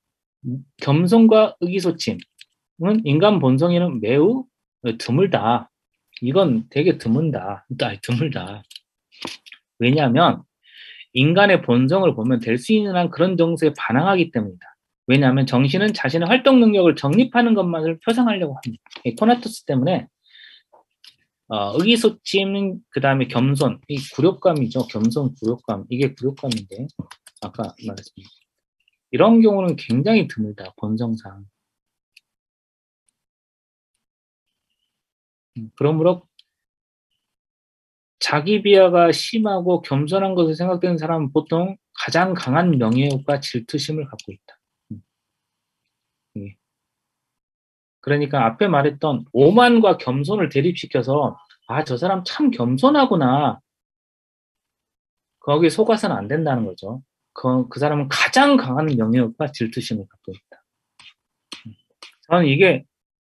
Speaker 1: 겸손과 의기소침은 인간 본성에는 매우 드물다. 이건 되게 드물다. 왜냐하면 인간의 본성을 보면 될 수 있는 한 그런 정서에 반항하기 때문이다. 왜냐하면 정신은 자신의 활동 능력을 정립하는 것만을 표상하려고 합니다. 코나투스 때문에 의기소침, 그 다음에 겸손, 이 굴욕감이죠. 겸손, 굴욕감. 이게 굴욕감인데 아까 말했습니다. 이런 경우는 굉장히 드물다. 본성상. 그러므로 자기 비하가 심하고 겸손한 것으로 생각되는 사람은 보통 가장 강한 명예욕과 질투심을 갖고 있다. 그러니까 앞에 말했던 오만과 겸손을 대립시켜서 저 사람 참 겸손하구나. 거기에 속아서는 안 된다는 거죠. 그 사람은 가장 강한 명예욕과 질투심을 갖고 있다. 저는 이게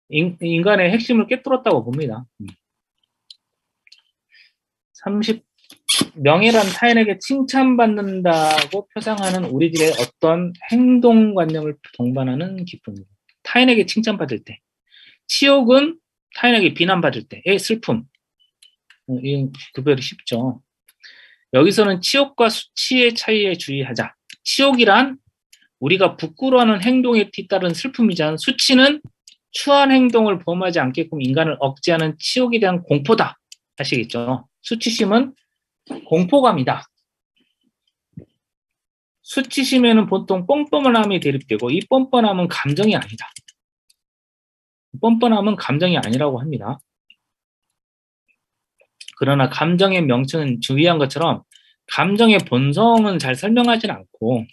Speaker 1: 인간의 핵심을 꿰뚫었다고 봅니다. 30. 명예란 타인에게 칭찬받는다고 표상하는 우리들의 어떤 행동관념을 동반하는 기쁨입니다. 타인에게 칭찬받을 때. 치욕은 타인에게 비난받을 때의 슬픔. 이 구별이 쉽죠. 여기서는 치욕과 수치의 차이에 주의하자. 치욕이란 우리가 부끄러워하는 행동에 뒤따른 슬픔이자 수치는 추한 행동을 범하지 않게끔 인간을 억제하는 치욕에 대한 공포다. 아시겠죠? 수치심은 공포감이다. 수치심에는 보통 뻔뻔함이 대립되고 이 뻔뻔함은 감정이 아니다. 뻔뻔함은 감정이 아니라고 합니다. 그러나 감정의 명칭은 주의한 것처럼 감정의 본성은 잘 설명하지는 않고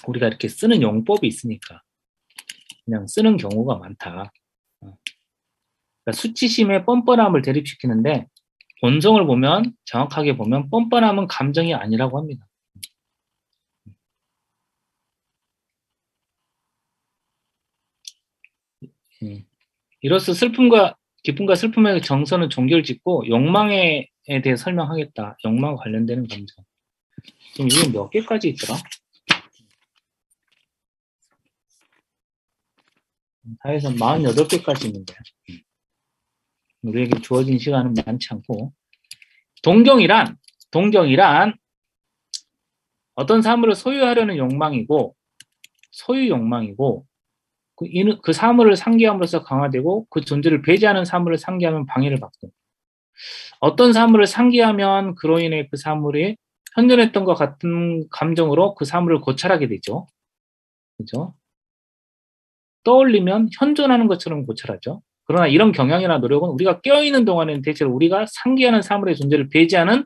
Speaker 1: 우리가 이렇게 쓰는 용법이 있으니까 그냥 쓰는 경우가 많다. 그러니까 수치심에 뻔뻔함을 대립시키는데 본성을 보면 정확하게 보면 뻔뻔함은 감정이 아니라고 합니다. 이로써 기쁨과 슬픔의 정서는 종결 짓고 욕망에 대해 설명하겠다. 욕망과 관련되는 감정. 지금 이게 몇 개까지 있더라? 다해서 48개까지 있는데 우리에게 주어진 시간은 많지 않고 동경이란 어떤 사물을 소유하려는 욕망이고 소유 욕망이고 그 사물을 상기함으로써 강화되고 그 존재를 배제하는 사물을 상기하면 방해를 받고 어떤 사물을 상기하면 그로 인해 그 사물이 현존했던 것 같은 감정으로 그 사물을 고찰하게 되죠. 그죠? 떠올리면 현존하는 것처럼 고찰하죠. 그러나 이런 경향이나 노력은 우리가 깨어있는 동안에는 대체로 우리가 상기하는 사물의 존재를 배제하는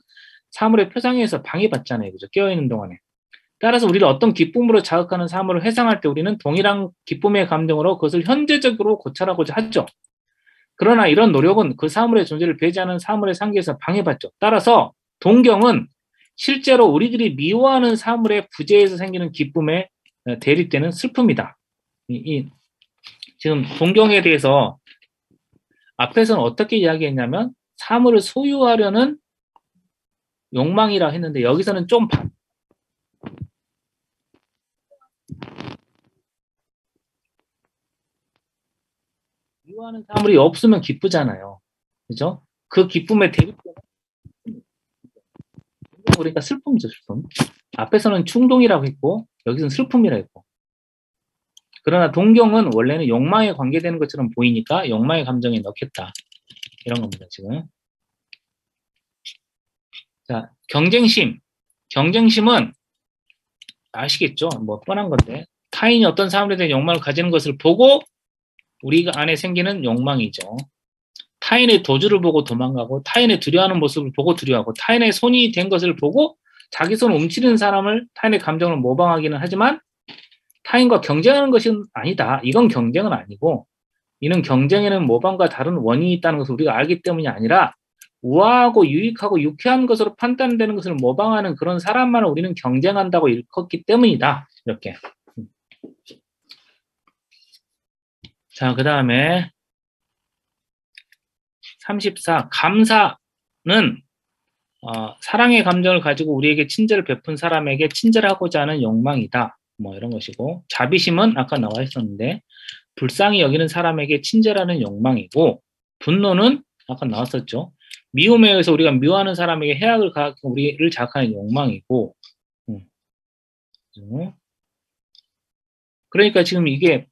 Speaker 1: 사물의 표상에서 방해받잖아요. 그죠? 깨어있는 동안에. 따라서 우리를 어떤 기쁨으로 자극하는 사물을 회상할 때 우리는 동일한 기쁨의 감정으로 그것을 현재적으로 고찰하고자 하죠. 그러나 이런 노력은 그 사물의 존재를 배제하는 사물의 상기에서 방해받죠. 따라서 동경은 실제로 우리들이 미워하는 사물의 부재에서 생기는 기쁨에 대립되는 슬픔이다. 지금 동경에 대해서 앞에서는 어떻게 이야기했냐면 사물을 소유하려는 욕망이라 했는데 여기서는 좀 미워하는 사물이 없으면 기쁘잖아요. 그죠? 그 기쁨의 대립점은 그러니까 슬픔이죠, 슬픔. 앞에서는 충동이라고 했고 여기서는 슬픔이라고 했고. 그러나 동경은 원래는 욕망에 관계되는 것처럼 보이니까 욕망의 감정에 넣겠다. 이런 겁니다, 지금. 자, 경쟁심. 경쟁심은 아시겠죠? 뭐 뻔한 건데 타인이 어떤 사물에 대한 욕망을 가지는 것을 보고 우리 안에 생기는 욕망이죠. 타인의 도주를 보고 도망가고 타인의 두려워하는 모습을 보고 두려워하고 타인의 손이 된 것을 보고 자기 손을 움츠리는 사람을 타인의 감정을 모방하기는 하지만 타인과 경쟁하는 것은 아니다. 이건 경쟁은 아니고 이는 경쟁에는 모방과 다른 원인이 있다는 것을 우리가 알기 때문이 아니라 우아하고 유익하고 유쾌한 것으로 판단되는 것을 모방하는 그런 사람만을 우리는 경쟁한다고 일컫기 때문이다. 이렇게. 자, 그 다음에 34. 감사는 사랑의 감정을 가지고 우리에게 친절을 베푼 사람에게 친절하고자 하는 욕망이다. 뭐 이런 것이고, 자비심은 아까 나와 있었는데 불쌍히 여기는 사람에게 친절하는 욕망이고, 분노는 아까 나왔었죠. 미움에 의해서 우리가 미워하는 사람에게 해악을 가하고 우리를 자극하는 욕망이고, 그러니까 지금 이게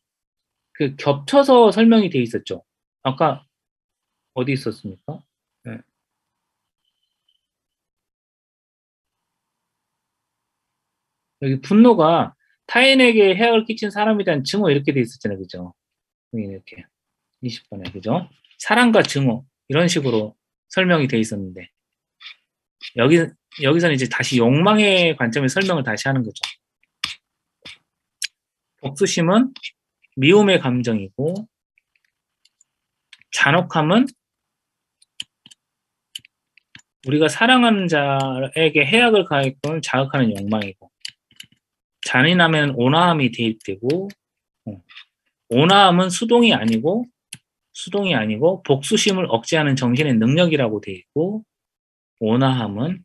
Speaker 1: 그 겹쳐서 설명이 돼 있었죠. 아까 어디 있었습니까? 네. 여기 분노가 타인에게 해악을 끼친 사람에 대한 증오 이렇게 돼 있었잖아요. 그죠? 이렇게 20번에 그죠? 사랑과 증오 이런 식으로 설명이 돼 있었는데 여기서는 이제 다시 욕망의 관점에서 설명을 다시 하는 거죠. 복수심은 미움의 감정이고 잔혹함은 우리가 사랑하는 자에게 해악을 가하게끔 자극하는 욕망이고 잔인함에는 온화함이 대입되고 온화함은 수동이 아니고 복수심을 억제하는 정신의 능력이라고 되어 있고 온화함은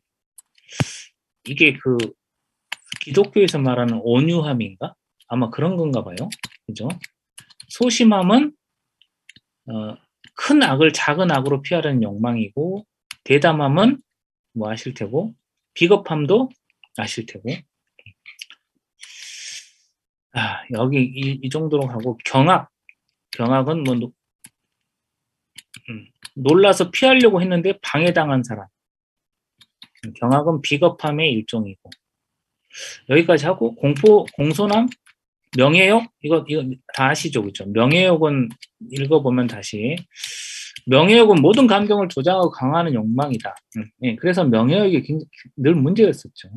Speaker 1: 이게 그 기독교에서 말하는 온유함인가? 아마 그런 건가 봐요. 그죠? 소심함은 큰 악을 작은 악으로 피하려는 욕망이고 대담함은 뭐 아실 테고 비겁함도 아실 테고 여기 이 정도로 하고 경악은 뭐 놀라서 피하려고 했는데 방해당한 사람. 경악은 비겁함의 일종이고 여기까지 하고 공손함, 명예욕 이거 다 아시죠, 그렇죠? 명예욕은 읽어보면 다시 명예욕은 모든 감정을 조장하고 강화하는 욕망이다. 예, 그래서 명예욕이 늘 문제였었죠.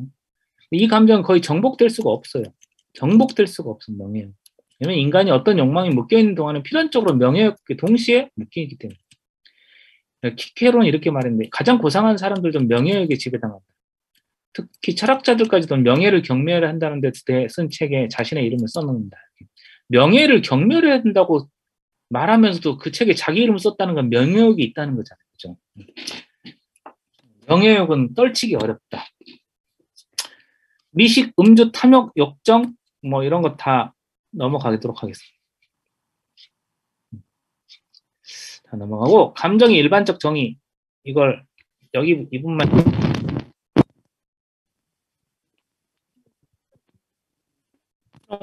Speaker 1: 이 감정은 거의 정복될 수가 없어요. 정복될 수가 없어 명예욕. 왜냐면 인간이 어떤 욕망이 묶여있는 동안은 필연적으로 명예욕에 동시에 묶이기 때문에. 키케로는 이렇게 말했는데 가장 고상한 사람들도 명예욕에 지배당한다. 특히 철학자들까지도 명예를 경멸한다는 데 쓴 책에 자신의 이름을 써놓는다. 명예를 경멸해야 된다고 말하면서도 그 책에 자기 이름을 썼다는 건 명예욕이 있다는 거잖아요. 그죠? 명예욕은 떨치기 어렵다. 미식, 음주, 탐욕, 욕정 뭐 이런 거 다 넘어가도록 하겠습니다. 다 넘어가고 감정의 일반적 정의 이걸 여기 이 부분만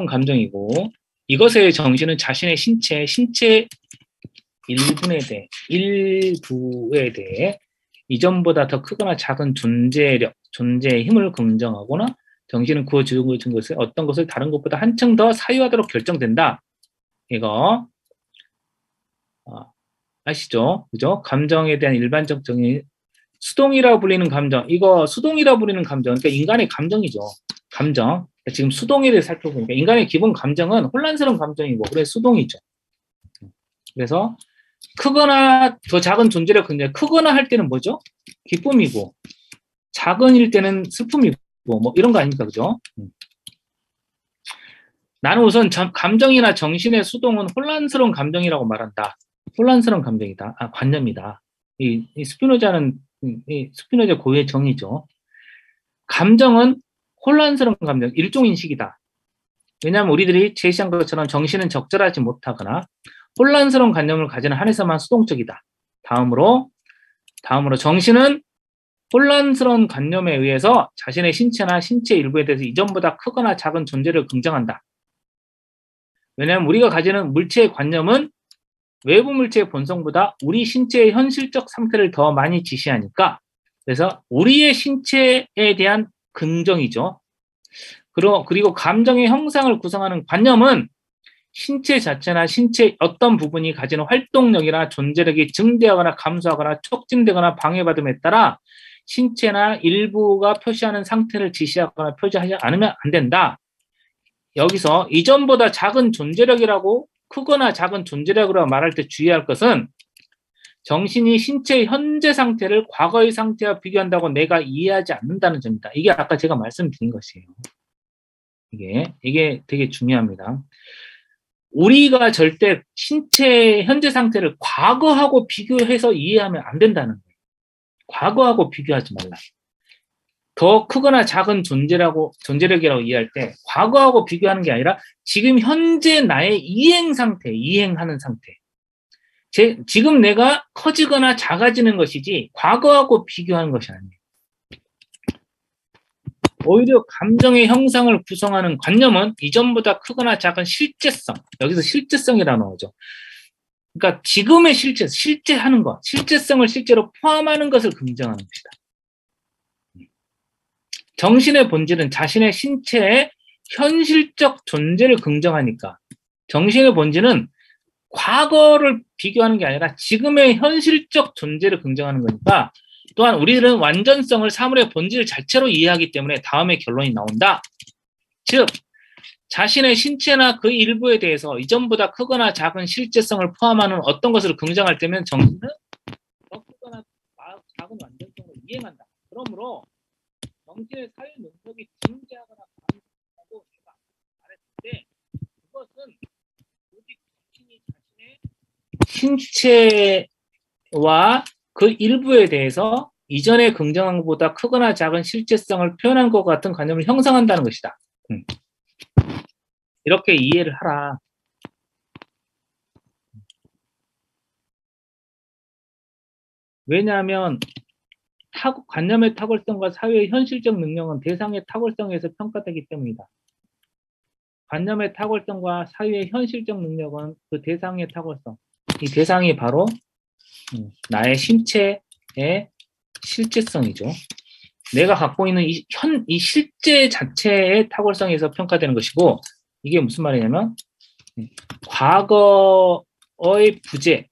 Speaker 1: 감정이고 이것의 정신은 자신의 신체 1부에 대해 이전보다 더 크거나 작은 존재의 힘을 긍정하거나 정신은 그거 주는 것을 어떤 것을 다른 것보다 한층 더 사유하도록 결정된다. 이거 아시죠? 그죠? 감정에 대한 일반적 정의 수동이라고 불리는 감정 이거 수동이라고 불리는 감정 그러니까 인간의 감정이죠. 감정 지금 수동에 대해 살펴보니까 인간의 기본 감정은 혼란스러운 감정이고 그래서 수동이죠. 그래서 크거나 더 작은 존재를 굉장히 크거나 할 때는 뭐죠? 기쁨이고 작은일 때는 슬픔이고 뭐 이런 거 아닙니까? 그죠? 나는 우선 감정이나 정신의 수동은 혼란스러운 감정이라고 말한다. 혼란스러운 감정이다. 관념이다. 이 스피노자 고유의 정의죠. 감정은 혼란스러운 감정, 일종 인식이다. 왜냐하면 우리들이 제시한 것처럼 정신은 적절하지 못하거나 혼란스러운 관념을 가지는 한에서만 수동적이다. 다음으로 정신은 혼란스러운 관념에 의해서 자신의 신체나 신체 일부에 대해서 이전보다 크거나 작은 존재를 긍정한다. 왜냐하면 우리가 가지는 물체의 관념은 외부 물체의 본성보다 우리 신체의 현실적 상태를 더 많이 지시하니까, 그래서 우리의 신체에 대한 긍정이죠. 그리고 감정의 형상을 구성하는 관념은 신체 자체나 신체 어떤 부분이 가지는 활동력이나 존재력이 증대하거나 감소하거나 촉진되거나 방해받음에 따라 신체나 일부가 표시하는 상태를 지시하거나 표시하지 않으면 안 된다. 여기서 이전보다 작은 존재력이라고, 크거나 작은 존재력이라고 말할 때 주의할 것은 정신이 신체의 현재 상태를 과거의 상태와 비교한다고 내가 이해하지 않는다는 점이다. 이게 아까 제가 말씀드린 것이에요. 이게 되게 중요합니다. 우리가 절대 신체의 현재 상태를 과거하고 비교해서 이해하면 안 된다는 거예요. 과거하고 비교하지 말라. 더 크거나 작은 존재력이라고 이해할 때 과거하고 비교하는 게 아니라 지금 현재 나의 이행하는 상태. 지금 내가 커지거나 작아지는 것이지 과거하고 비교하는 것이 아니에요. 오히려 감정의 형상을 구성하는 관념은 이전보다 크거나 작은 실제성, 여기서 실제성이라는 거죠. 그러니까 지금의 실제하는 것, 실제성을 실제로 포함하는 것을 긍정하는 것이다. 정신의 본질은 자신의 신체의 현실적 존재를 긍정하니까, 정신의 본질은 과거를 비교하는 게 아니라 지금의 현실적 존재를 긍정하는 거니까, 또한 우리들은 완전성을 사물의 본질 자체로 이해하기 때문에 다음의 결론이 나온다. 즉, 자신의 신체나 그 일부에 대해서 이전보다 크거나 작은 실제성을 포함하는 어떤 것을 긍정할 때면 정신은 더 크거나 작은 완전성을 이해한다. 그러므로 정신의 사유 능력이 증대하거나 감소하고 제가 말했을 때 그것은 오직 자신이 신체와 그 일부에 대해서 이전에 긍정한 것보다 크거나 작은 실제성을 표현한 것 같은 관념을 형성한다는 것이다. 이렇게 이해를 하라. 왜냐하면 관념의 탁월성과 사회의 현실적 능력은 대상의 탁월성에서 평가되기 때문이다. 관념의 탁월성과 사회의 현실적 능력은 그 대상의 탁월성. 이 대상이 바로 나의 신체의 실제성이죠. 내가 갖고 있는 이 실제 자체의 탁월성에서 평가되는 것이고, 이게 무슨 말이냐면 과거의 부재,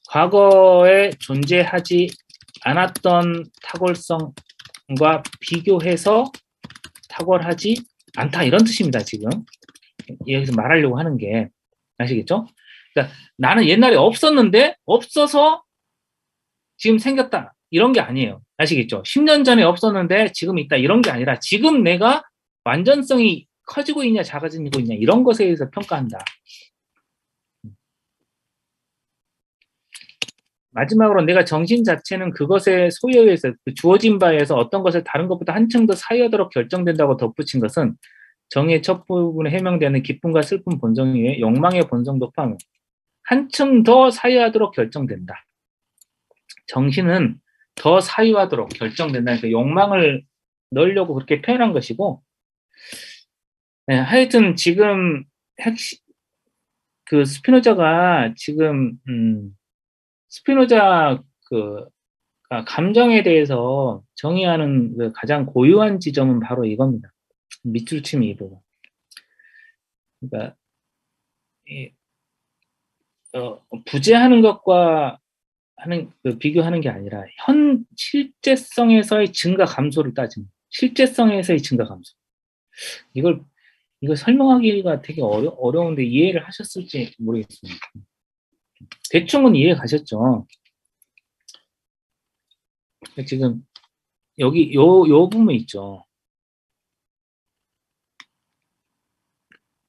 Speaker 1: 과거에 존재하지 않았던 탁월성과 비교해서 탁월하지 않다, 이런 뜻입니다. 지금 여기서 말하려고 하는 게, 아시겠죠? 그러니까 나는 옛날에 없었는데 없어서 지금 생겼다, 이런 게 아니에요. 아시겠죠? 10년 전에 없었는데 지금 있다, 이런 게 아니라 지금 내가 완전성이 커지고 있냐 작아지고 있냐, 이런 것에 의해서 평가한다. 마지막으로 내가 정신 자체는 그것의 소유에 의해서, 그 주어진 바에서 어떤 것을 다른 것보다 한층 더 사유하도록 결정된다고 덧붙인 것은 정의의 첫 부분에 해명되는 기쁨과 슬픔 본성 이외에 욕망의 본성도 포함해 한층 더 사유하도록 결정된다. 정신은 더 사유하도록 결정된다. 그러니까 욕망을 넣으려고 그렇게 표현한 것이고, 네, 하여튼 지금 그 스피노자가 지금 스피노자 감정에 대해서 정의하는 그 가장 고유한 지점은 바로 이겁니다. 밑줄 치면 이 부분. 그러니까 부재하는 것과 비교하는 게 아니라 실제성에서의 증가 감소를 따지는, 실제성에서의 증가 감소. 이걸 설명하기가 되게 어려운데 이해를 하셨을지 모르겠습니다. 대충은 이해 가셨죠? 지금 여기 요 부분 있죠.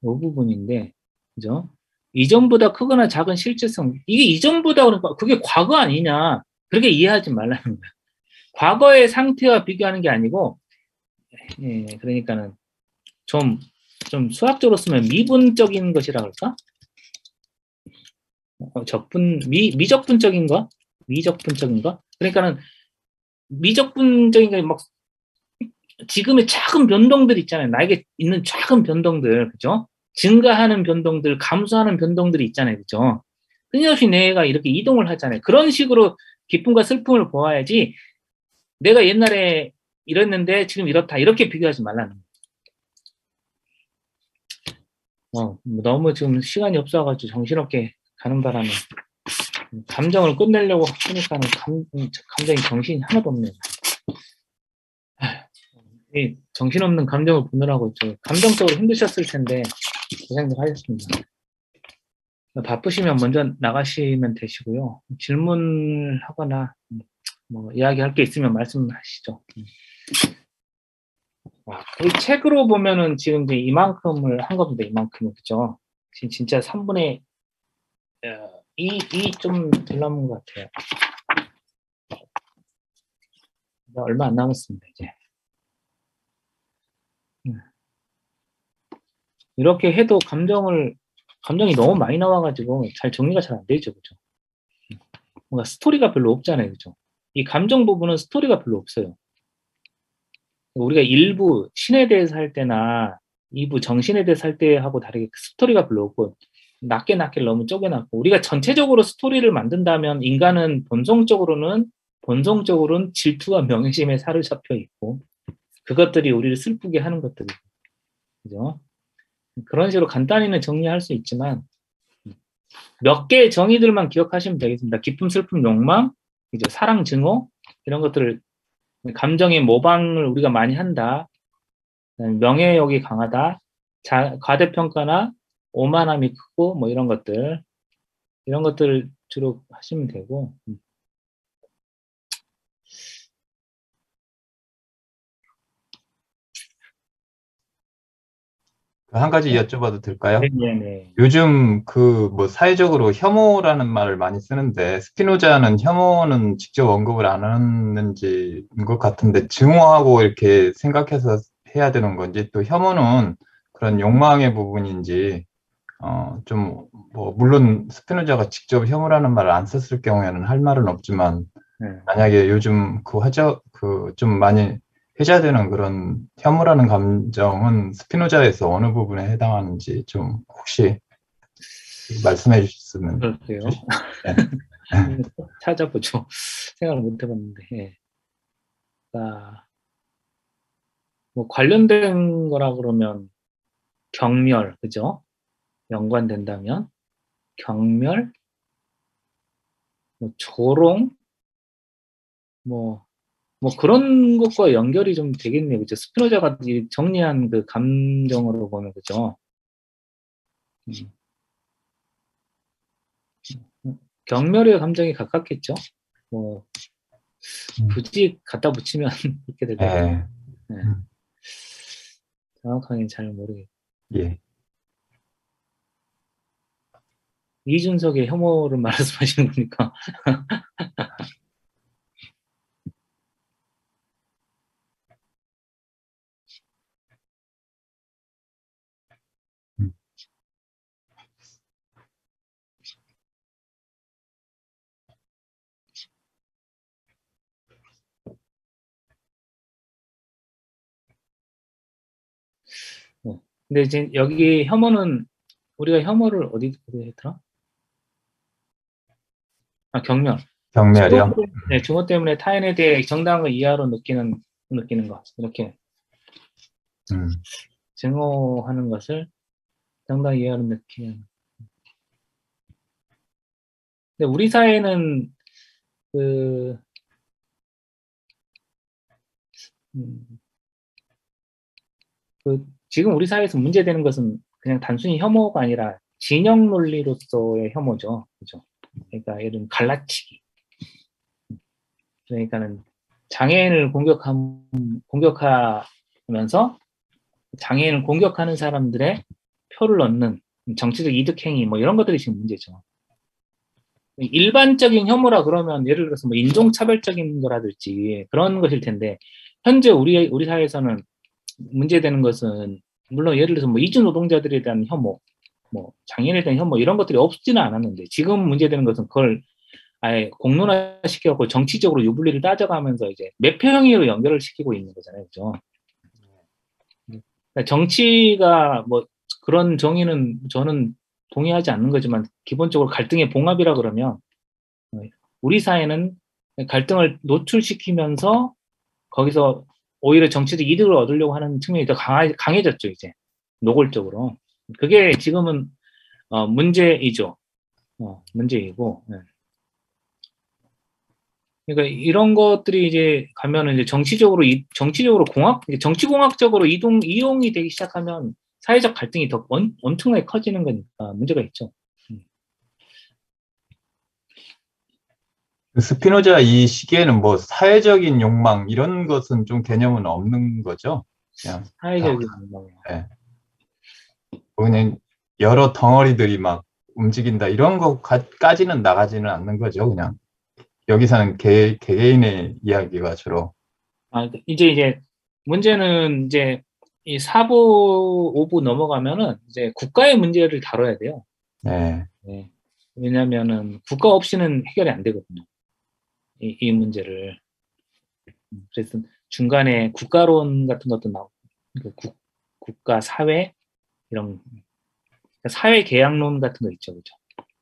Speaker 1: 요 부분인데, 그죠? 이전보다 크거나 작은 실제성, 이게 이전보다 그러니까 그게 과거 아니냐, 그렇게 이해하지 말라는 거야. 과거의 상태와 비교하는 게 아니고, 예, 그러니까는 좀 수학적으로 쓰면 미분적인 것이라 그럴까? 미적분적인 거? 미적분적인 거? 그러니까는 미적분적인 게 막 지금의 작은 변동들 있잖아요. 나에게 있는 작은 변동들, 그죠? 증가하는 변동들, 감소하는 변동들이 있잖아요. 그죠? 끊임없이 내가 이렇게 이동을 하잖아요. 그런 식으로 기쁨과 슬픔을 보아야지 내가 옛날에 이랬는데 지금 이렇다. 이렇게 비교하지 말라는 거예요. 너무 지금 시간이 없어가지고 정신없게 가는 바람에 감정을 끝내려고 하니까는 감정이 정신이 하나도 없네요. 이 정신없는 감정을 보느라고 감정적으로 힘드셨을 텐데 고생들 하셨습니다. 바쁘시면 먼저 나가시면 되시고요. 질문을 하거나 뭐 이야기할 게 있으면 말씀하시죠. 이 책으로 보면은 지금 이제 이만큼을 한 겁니다. 이만큼은 그죠? 진짜 3분의 2 좀 덜 남은 것 같아요. 얼마 안 남았습니다. 이제 이렇게 해도 감정이 너무 많이 나와가지고 잘 정리가 잘 안 되죠, 그죠? 뭔가 스토리가 별로 없잖아요, 그죠? 이 감정 부분은 스토리가 별로 없어요. 우리가 일부 신에 대해서 할 때나 2부 정신에 대해서 할 때하고 다르게 스토리가 별로 없고 낮게 너무 쪼개놨고 우리가 전체적으로 스토리를 만든다면 인간은 본성적으로는 질투와 명예심에 사로잡혀 있고 그것들이 우리를 슬프게 하는 것들이죠. 그죠? 그런 식으로 간단히는 정리할 수 있지만 몇 개의 정의들만 기억하시면 되겠습니다. 기쁨, 슬픔, 욕망, 그죠? 사랑, 증오 이런 것들을 감정의 모방을 우리가 많이 한다. 명예욕이 강하다. 과대평가나 오만함이 크고 뭐 이런 것들을 주로 하시면 되고
Speaker 3: 한 가지 여쭤봐도 될까요?
Speaker 1: 네네.
Speaker 3: 요즘 그 뭐 사회적으로 혐오라는 말을 많이 쓰는데 스피노자는 혐오는 직접 언급을 안 하는지인 것 같은데 증오하고 이렇게 생각해서 해야 되는 건지 또 혐오는 그런 욕망의 부분인지 좀 뭐 물론 스피노자가 직접 혐오라는 말을 안 썼을 경우에는 할 말은 없지만 만약에 요즘 그 좀 많이 회자되는 그런 혐오라는 감정은 스피노자에서 어느 부분에 해당하는지 좀 혹시 말씀해 주셨으면.
Speaker 1: 그럴게요.
Speaker 3: 네.
Speaker 1: 찾아보죠. 생각을 못 해봤는데. 예. 뭐 관련된 거라 그러면 경멸, 그죠? 연관된다면 경멸, 뭐 조롱, 뭐 그런 것과 연결이 좀 되겠네요. 그죠? 스피노자가 정리한 그 감정으로 보면, 그죠? 경멸의 감정이 가깝겠죠? 뭐, 굳이 갖다 붙이면 이렇게 될 것 같아요. 네. 정확하게는 잘 모르겠어요.
Speaker 3: 예.
Speaker 1: 이준석의 혐오를 말씀하시는 거니까. 근데 이제 여기 혐오는 우리가 혐오를 어디 했더라? 경멸.
Speaker 3: 경멸이요?
Speaker 1: 증오 때문에 타인에 대해 정당한 이하로 느끼는 것. 이렇게 증오하는 것을 정당한 이하로 느끼는. 근데 우리 사회는 지금 우리 사회에서 문제되는 것은 그냥 단순히 혐오가 아니라 진영 논리로서의 혐오죠. 그죠? 그러니까 이런 갈라치기. 그러니까는 장애인을 공격하면서 장애인을 공격하는 사람들의 표를 얻는 정치적 이득 행위 뭐 이런 것들이 지금 문제죠. 일반적인 혐오라 그러면 예를 들어서 뭐 인종차별적인 거라든지 그런 것일 텐데 현재 우리 사회에서는 문제되는 것은 물론 예를 들어서 뭐 이주 노동자들에 대한 혐오, 뭐 장애인에 대한 혐오 이런 것들이 없지는 않았는데 지금 문제되는 것은 그걸 아예 공론화시켜갖고 정치적으로 유불리를 따져가면서 이제 매표형으로 연결을 시키고 있는 거잖아요, 그죠? 그러니까 정치가 뭐 그런 정의는 저는 동의하지 않는 거지만 기본적으로 갈등의 봉합이라 그러면 우리 사회는 갈등을 노출시키면서 거기서 오히려 정치적 이득을 얻으려고 하는 측면이 더 강해졌죠, 이제 노골적으로. 그게 지금은 문제이죠. 문제이고. 네. 그러니까 이런 것들이 이제 가면은 이제 정치적으로 정치공학적으로 이용이 되기 시작하면 사회적 갈등이 더 엄청나게 커지는 거니까 문제가 있죠.
Speaker 3: 스피노자 이 시기에는 뭐 사회적인 욕망 이런 것은 좀 개념은 없는 거죠. 그냥
Speaker 1: 사회적인 뭐.
Speaker 3: 네. 그냥 여러 덩어리들이 막 움직인다 이런 것까지는 나가지는 않는 거죠. 그냥 여기서는 개개인의 이야기가 주로.
Speaker 1: 이제 문제는 이제 이 4부, 5부 넘어가면은 이제 국가의 문제를 다뤄야 돼요.
Speaker 3: 네.
Speaker 1: 네. 왜냐면은 국가 없이는 해결이 안 되거든요. 이 문제를. 그래서 중간에 국가론 같은 것도 나오고, 국가, 사회, 이런, 사회 계약론 같은 거 있죠. 그죠?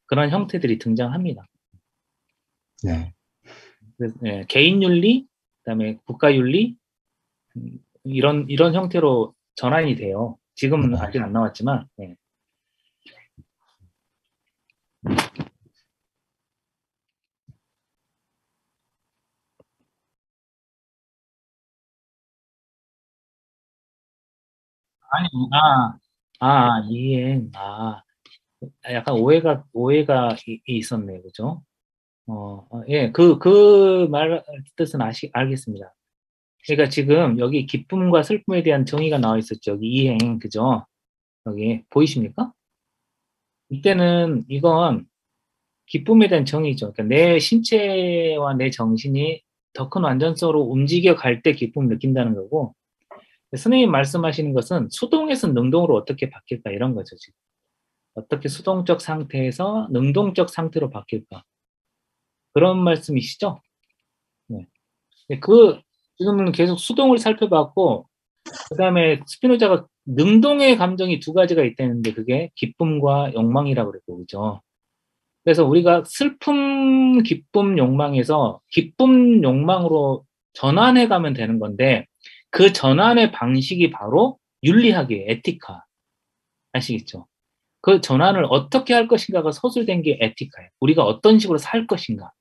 Speaker 1: 그런 형태들이 등장합니다.
Speaker 3: 네.
Speaker 1: 그래서, 개인윤리, 그다음에 국가윤리, 이런 형태로 전환이 돼요. 지금은 아직 안 나왔지만, 네. 아니, 이행, 약간 오해가 있었네요. 그죠? 예, 그 말 뜻은 알겠습니다. 그러니까 지금 여기 기쁨과 슬픔에 대한 정의가 나와 있었죠. 여기 이행, 그죠? 여기 보이십니까? 이때는 이건 기쁨에 대한 정의죠. 그러니까 내 신체와 내 정신이 더 큰 완전성으로 움직여 갈 때 기쁨을 느낀다는 거고, 선생님 말씀하시는 것은 수동에서 능동으로 어떻게 바뀔까 이런 거죠. 지금 어떻게 수동적 상태에서 능동적 상태로 바뀔까 그런 말씀이시죠? 네. 지금은 계속 수동을 살펴봤고, 그 다음에 스피노자가 능동의 감정이 두 가지가 있다는데 그게 기쁨과 욕망이라고 그랬고, 그죠? 그래서 우리가 슬픔, 기쁨, 욕망에서 기쁨, 욕망으로 전환해 가면 되는 건데 그 전환의 방식이 바로 윤리학이에요. 에티카. 아시겠죠? 그 전환을 어떻게 할 것인가가 서술된 게 에티카예요. 우리가 어떤 식으로 살 것인가.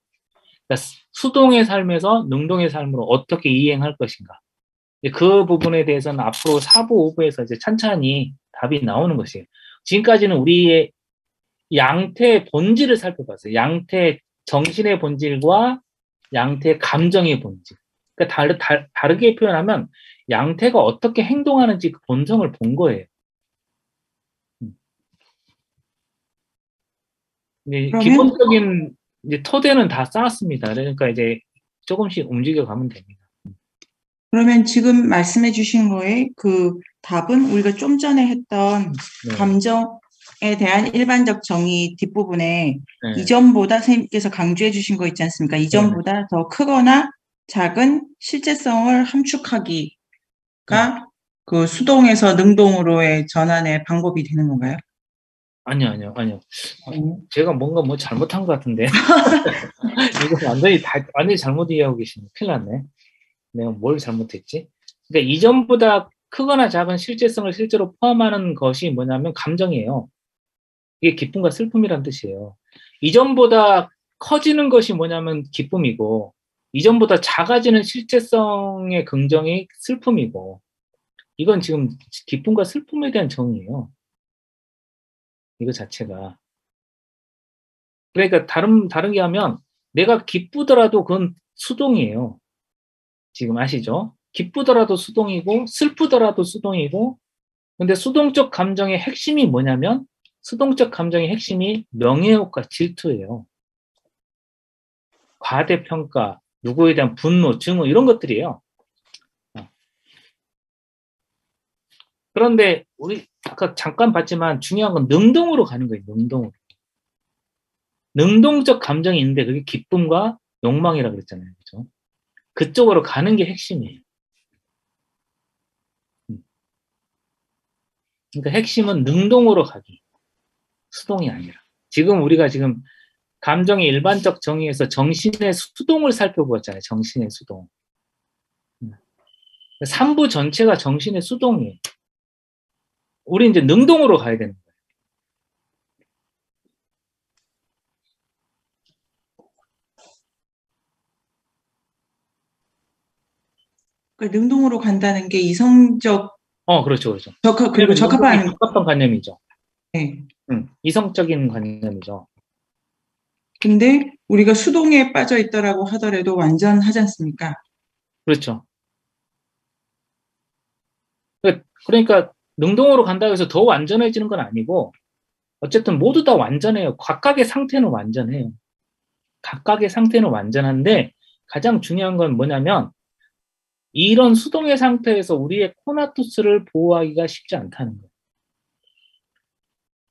Speaker 1: 그러니까 수동의 삶에서 능동의 삶으로 어떻게 이행할 것인가. 그 부분에 대해서는 앞으로 4부, 5부에서 이제 천천히 답이 나오는 것이에요. 지금까지는 우리의 양태의 본질을 살펴봤어요. 양태 정신의 본질과 양태 감정의 본질. 그러니까 다르게 표현하면 양태가 어떻게 행동하는지 그 본성을 본 거예요. 기본적인 이제 토대는 다 쌓았습니다. 그러니까 이제 조금씩 움직여 가면 됩니다.
Speaker 4: 그러면 지금 말씀해 주신 거에 그 답은 우리가 좀 전에 했던
Speaker 1: 네.
Speaker 4: 감정에 대한 일반적 정의 뒷부분에
Speaker 1: 네.
Speaker 4: 이전보다 선생님께서 강조해 주신 거 있지 않습니까? 이전보다 더 크거나 작은 실제성을 함축하기가 그 수동에서 능동으로의 전환의 방법이 되는 건가요?
Speaker 1: 아니요. 제가 뭔가 뭐 잘못한 것 같은데. 이거 완전히 잘못 이해하고 계시네. 큰일 났네. 내가 뭘 잘못했지? 그러니까 이전보다 크거나 작은 실제성을 실제로 포함하는 것이 뭐냐면 감정이에요. 이게 기쁨과 슬픔이란 뜻이에요. 이전보다 커지는 것이 뭐냐면 기쁨이고, 이전보다 작아지는 실제성의 긍정이 슬픔이고, 이건 지금 기쁨과 슬픔에 대한 정의예요. 이거 자체가. 그러니까 다르게 하면 내가 기쁘더라도 그건 수동이에요. 지금 아시죠? 기쁘더라도 수동이고 슬프더라도 수동이고, 근데 수동적 감정의 핵심이 뭐냐면 수동적 감정의 핵심이 명예욕과 질투예요. 과대평가, 누구에 대한 분노, 증오 이런 것들이에요. 그런데 우리 아까 잠깐 봤지만 중요한 건 능동으로 가는 거예요. 능동으로. 능동적 감정이 있는데 그게 기쁨과 욕망이라 그랬잖아요. 그죠? 그쪽으로 가는 게 핵심이에요. 그러니까 핵심은 능동으로 가기. 수동이 아니라. 지금 우리가 지금 감정의 일반적 정의에서 정신의 수동을 살펴보았잖아요. 정신의 수동. 3부 전체가 정신의 수동이에요. 우리 이제 능동으로 가야 되는 거예요.
Speaker 4: 그러니까 능동으로 간다는 게 이성적,
Speaker 1: 그렇죠, 그렇죠.
Speaker 4: 그리고 적합한,
Speaker 1: 적합한 관념이죠.
Speaker 4: 네.
Speaker 1: 이성적인 관념이죠.
Speaker 4: 근데 우리가 수동에 빠져 있더라고 하더라도 완전하지 않습니까?
Speaker 1: 그렇죠. 그러니까 능동으로 간다고 해서 더 완전해지는 건 아니고 어쨌든 모두 다 완전해요. 각각의 상태는 완전해요. 각각의 상태는 완전한데 가장 중요한 건 뭐냐면 이런 수동의 상태에서 우리의 코나투스를 보호하기가 쉽지 않다는 거예요.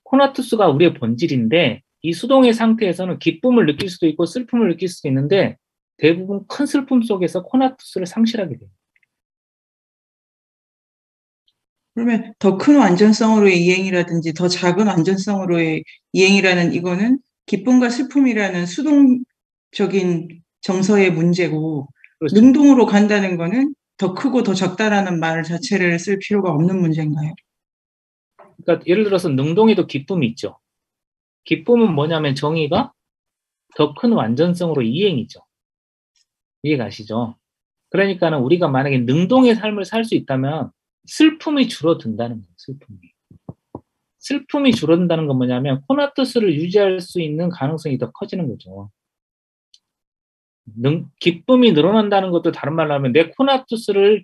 Speaker 1: 코나투스가 우리의 본질인데 이 수동의 상태에서는 기쁨을 느낄 수도 있고 슬픔을 느낄 수도 있는데 대부분 큰 슬픔 속에서 코나투스를 상실하게 돼요.
Speaker 4: 그러면 더 큰 완전성으로의 이행이라든지 더 작은 완전성으로의 이행이라는 이거는 기쁨과 슬픔이라는 수동적인 정서의 문제고
Speaker 1: 그렇죠.
Speaker 4: 능동으로 간다는 거는 더 크고 더 적다라는 말 자체를 쓸 필요가 없는 문제인가요?
Speaker 1: 그러니까 예를 들어서 능동에도 기쁨이 있죠. 기쁨은 뭐냐면 정의가 더 큰 완전성으로 이행이죠. 이해가시죠? 그러니까는 우리가 만약에 능동의 삶을 살 수 있다면 슬픔이 줄어든다는 거예요. 슬픔이 줄어든다는 건 뭐냐면 코나투스를 유지할 수 있는 가능성이 더 커지는 거죠. 기쁨이 늘어난다는 것도 다른 말로 하면 내 코나투스를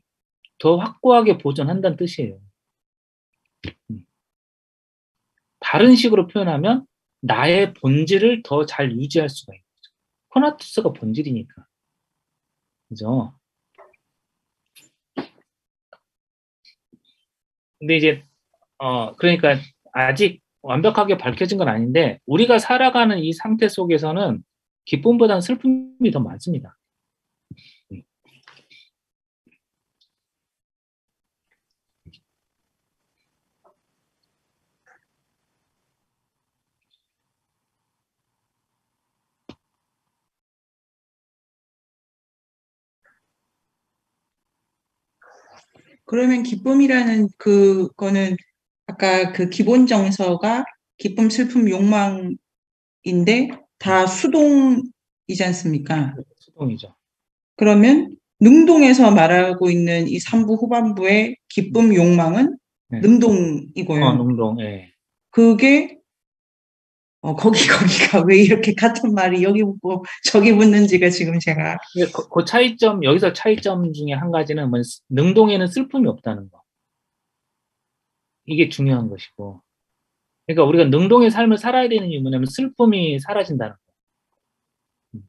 Speaker 1: 더 확고하게 보존한다는 뜻이에요. 다른 식으로 표현하면 나의 본질을 더 잘 유지할 수가 있는 거죠. 코나투스가 본질이니까. 그죠? 근데 이제 그러니까 아직 완벽하게 밝혀진 건 아닌데 우리가 살아가는 이 상태 속에서는 기쁨보다는 슬픔이 더 많습니다.
Speaker 4: 그러면 기쁨이라는 그거는 아까 그 기본 정서가 기쁨, 슬픔, 욕망인데 다 수동이지 않습니까?
Speaker 1: 수동이죠.
Speaker 4: 그러면 능동에서 말하고 있는 이 3부 후반부의 기쁨, 욕망은
Speaker 1: 네.
Speaker 4: 능동이고요.
Speaker 1: 능동, 예.
Speaker 4: 그게 거기가 왜 이렇게 같은 말이 여기 붙고 저기 붙는지가 지금 제가
Speaker 1: 그 차이점, 여기서 차이점 중에 한 가지는 능동에는 슬픔이 없다는 거. 이게 중요한 것이고. 그러니까 우리가 능동의 삶을 살아야 되는 이유는 뭐냐면 슬픔이 사라진다는 거.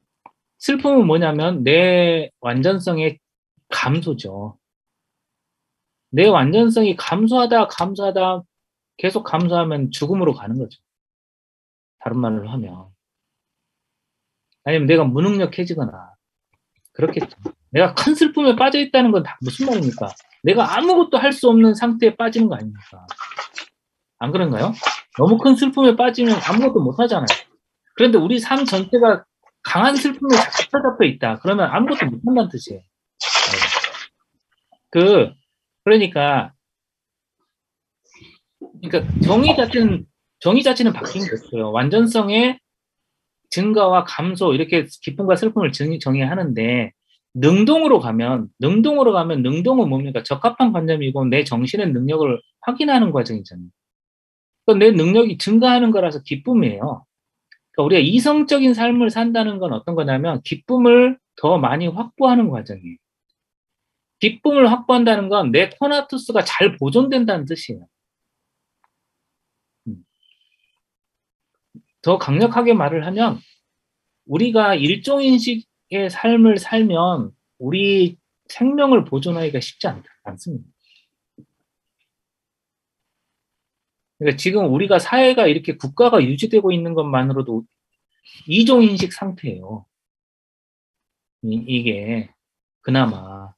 Speaker 1: 슬픔은 뭐냐면 내 완전성의 감소죠. 내 완전성이 감소하다 계속 감소하면 죽음으로 가는 거죠. 다른 말로 하면. 아니면 내가 무능력해지거나 그렇겠죠. 내가 큰 슬픔에 빠져 있다는 건 다 무슨 말입니까? 내가 아무것도 할 수 없는 상태에 빠지는 거 아닙니까? 안 그런가요? 너무 큰 슬픔에 빠지면 아무것도 못 하잖아요. 그런데 우리 삶 전체가 강한 슬픔에 사로잡혀 있다. 그러면 아무것도 못 한다는 뜻이에요. 그러니까 정의 자체는 바뀐 게 없어요. 완전성의 증가와 감소, 이렇게 기쁨과 슬픔을 정의하는데, 능동으로 가면 능동은 뭡니까? 적합한 관념이고 내 정신의 능력을 확인하는 과정이잖아요. 그러니까 내 능력이 증가하는 거라서 기쁨이에요. 그러니까 우리가 이성적인 삶을 산다는 건 어떤 거냐면 기쁨을 더 많이 확보하는 과정이에요. 기쁨을 확보한다는 건 내 코나투스가 잘 보존된다는 뜻이에요. 더 강력하게 말을 하면 우리가 일종인식 삶을 살면 우리 생명을 보존하기가 쉽지 않습니다. 그러니까 지금 우리가 사회가 이렇게 국가가 유지되고 있는 것만으로도 이종인식 상태예요. 이게 그나마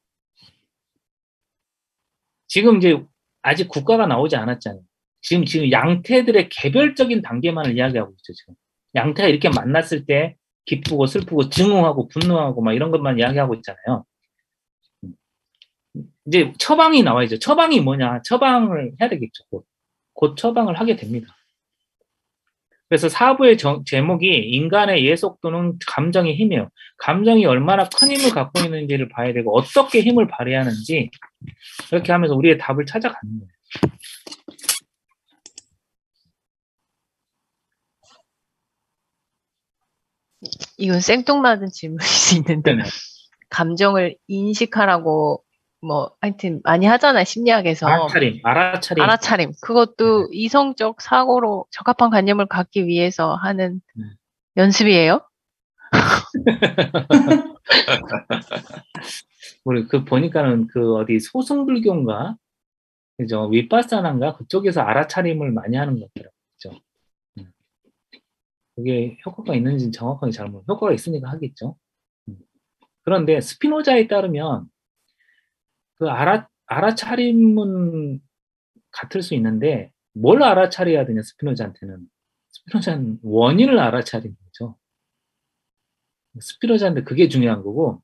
Speaker 1: 지금 이제 아직 국가가 나오지 않았잖아요. 지금 양태들의 개별적인 단계만을 이야기하고 있죠. 지금 양태가 이렇게 만났을 때 기쁘고 슬프고 증오하고 분노하고 막 이런 것만 이야기하고 있잖아요. 이제 처방이 나와야죠. 처방이 뭐냐? 처방을 해야 되겠죠. 곧 처방을 하게 됩니다. 그래서 4부의 제목이 인간의 예속 또는 감정의 힘이에요. 감정이 얼마나 큰 힘을 갖고 있는지를 봐야 되고 어떻게 힘을 발휘하는지 이렇게 하면서 우리의 답을 찾아가는 거예요.
Speaker 5: 이건 생뚱맞은 질문일 수 있는데
Speaker 1: 네.
Speaker 5: 감정을 인식하라고 뭐 하여튼 많이 하잖아요. 심리학에서.
Speaker 1: 알아차림.
Speaker 5: 알아차림. 그것도 이성적 사고로 적합한 관념을 갖기 위해서 하는 연습이에요?
Speaker 1: 우리 보니까는 어디 소승불교인가 그죠? 윗바사나인가 그쪽에서 알아차림을 많이 하는 것 같더라고요. 그죠? 그게 효과가 있는지는 정확하게 잘 모르고 효과가 있으니까 하겠죠. 그런데 스피노자에 따르면 알아차림은 같을 수 있는데 뭘 알아차려야 되냐 스피노자한테는 원인을 알아차리는 거죠. 스피노자한테 그게 중요한 거고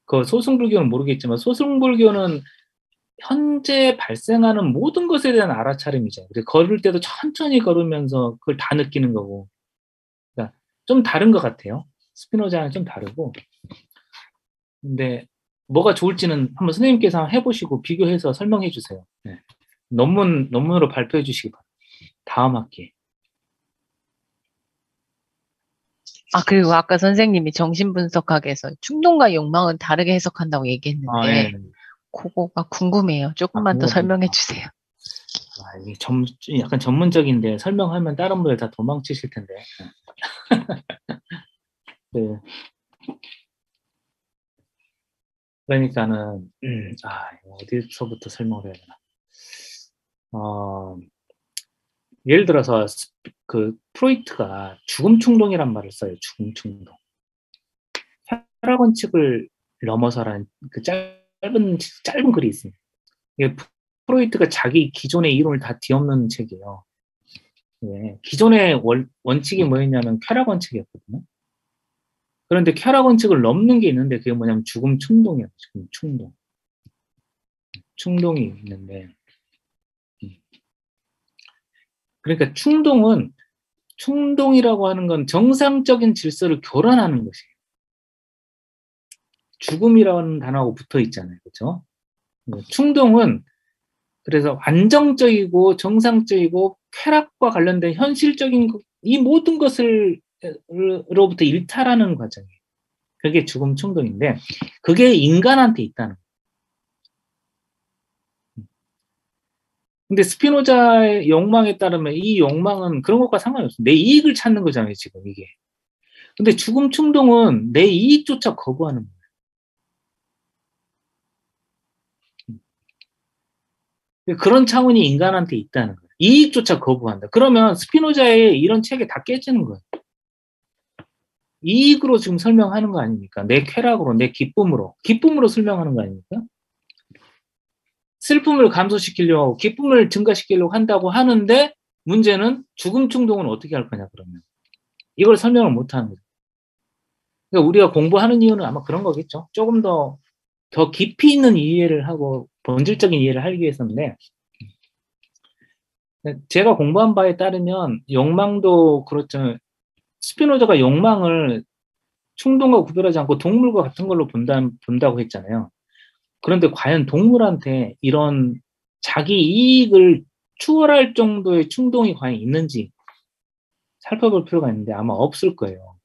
Speaker 1: 그 소승불교는 모르겠지만 소승불교는 현재 발생하는 모든 것에 대한 알아차림이죠. 걸을 때도 천천히 걸으면서 그걸 다 느끼는 거고 그러니까 좀 다른 것 같아요. 스피노자는 좀 다르고 근데 뭐가 좋을지는 한번 선생님께서 해보시고 비교해서 설명해 주세요. 네. 논문으로 발표해 주시기 바랍니다. 다음 학기에.
Speaker 5: 그리고 아까 선생님이 정신분석학에서 충동과 욕망은 다르게 해석한다고 얘기했는데
Speaker 1: 네.
Speaker 5: 그거가 궁금해요. 조금만 더 설명해 주세요.
Speaker 1: 이게 약간 전문적인데 설명하면 다른 분들 다 도망치실 텐데. 네. 그러니까는 어디서부터 설명을 해야 되나? 예를 들어서 프로이트가 죽음 충동이란 말을 써요. 죽음 충동. 쾌락 원칙을 넘어서라는 그 짧은 글이 있습니다. 이게 프로이트가 자기 기존의 이론을 다 뒤엎는 책이에요. 예, 기존의 원칙이 뭐였냐면 쾌락 원칙이었거든요. 그런데 쾌락 원칙을 넘는 게 있는데 그게 뭐냐면 죽음 충동이에요. 죽음 충동. 충동이 있는데 그러니까 충동이라고 하는 건 정상적인 질서를 교란하는 것이에요. 죽음이라는 단어하고 붙어 있잖아요. 그렇죠? 충동은 그래서 안정적이고 정상적이고 쾌락과 관련된 현실적인 이 모든 것을로부터 일탈하는 과정이에요. 그게 죽음 충동인데 그게 인간한테 있다는 거예요. 근데 스피노자의 욕망에 따르면 이 욕망은 그런 것과 상관이 없어요. 내 이익을 찾는 거잖아요, 지금 이게. 근데 죽음 충동은 내 이익조차 거부하는 거예요. 그런 차원이 인간한테 있다는 거예요. 이익조차 거부한다. 그러면 스피노자의 이런 책이 다 깨지는 거예요. 이익으로 지금 설명하는 거 아닙니까? 내 쾌락으로, 내 기쁨으로 설명하는 거 아닙니까? 슬픔을 감소시키려고 하고 기쁨을 증가시키려고 한다고 하는데 문제는 죽음 충동은 어떻게 할 거냐 그러면 이걸 설명을 못 하는 거죠. 그러니까 우리가 공부하는 이유는 아마 그런 거겠죠. 조금 더 깊이 있는 이해를 하고 본질적인 이해를 하기 위해서인데 제가 공부한 바에 따르면 욕망도 그렇죠. 스피노자가 욕망을 충동과 구별하지 않고 동물과 같은 걸로 본다고 했잖아요. 그런데 과연 동물한테 이런 자기 이익을 추월할 정도의 충동이 과연 있는지 살펴볼 필요가 있는데 아마 없을 거예요.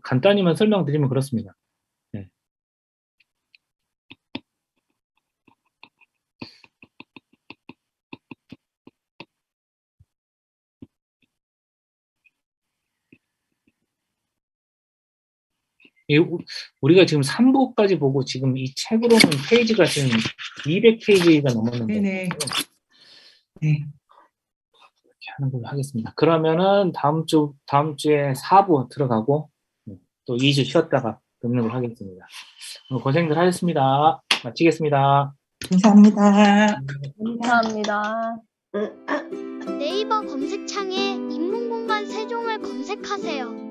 Speaker 1: 간단히만 설명드리면 그렇습니다. 네. 우리가 지금 3부까지 보고 지금 이 책으로는 페이지가 지금 200페이지가 넘었는데
Speaker 4: 네네. 네.
Speaker 1: 이렇게 하는 걸로 하겠습니다. 그러면은 다음 주에 4부 들어가고 또 2주 쉬었다가 듣는 걸 하겠습니다. 오늘 고생들 하셨습니다. 마치겠습니다.
Speaker 4: 감사합니다.
Speaker 5: 감사합니다.
Speaker 6: 네이버 검색창에 인문공간 세종을 검색하세요.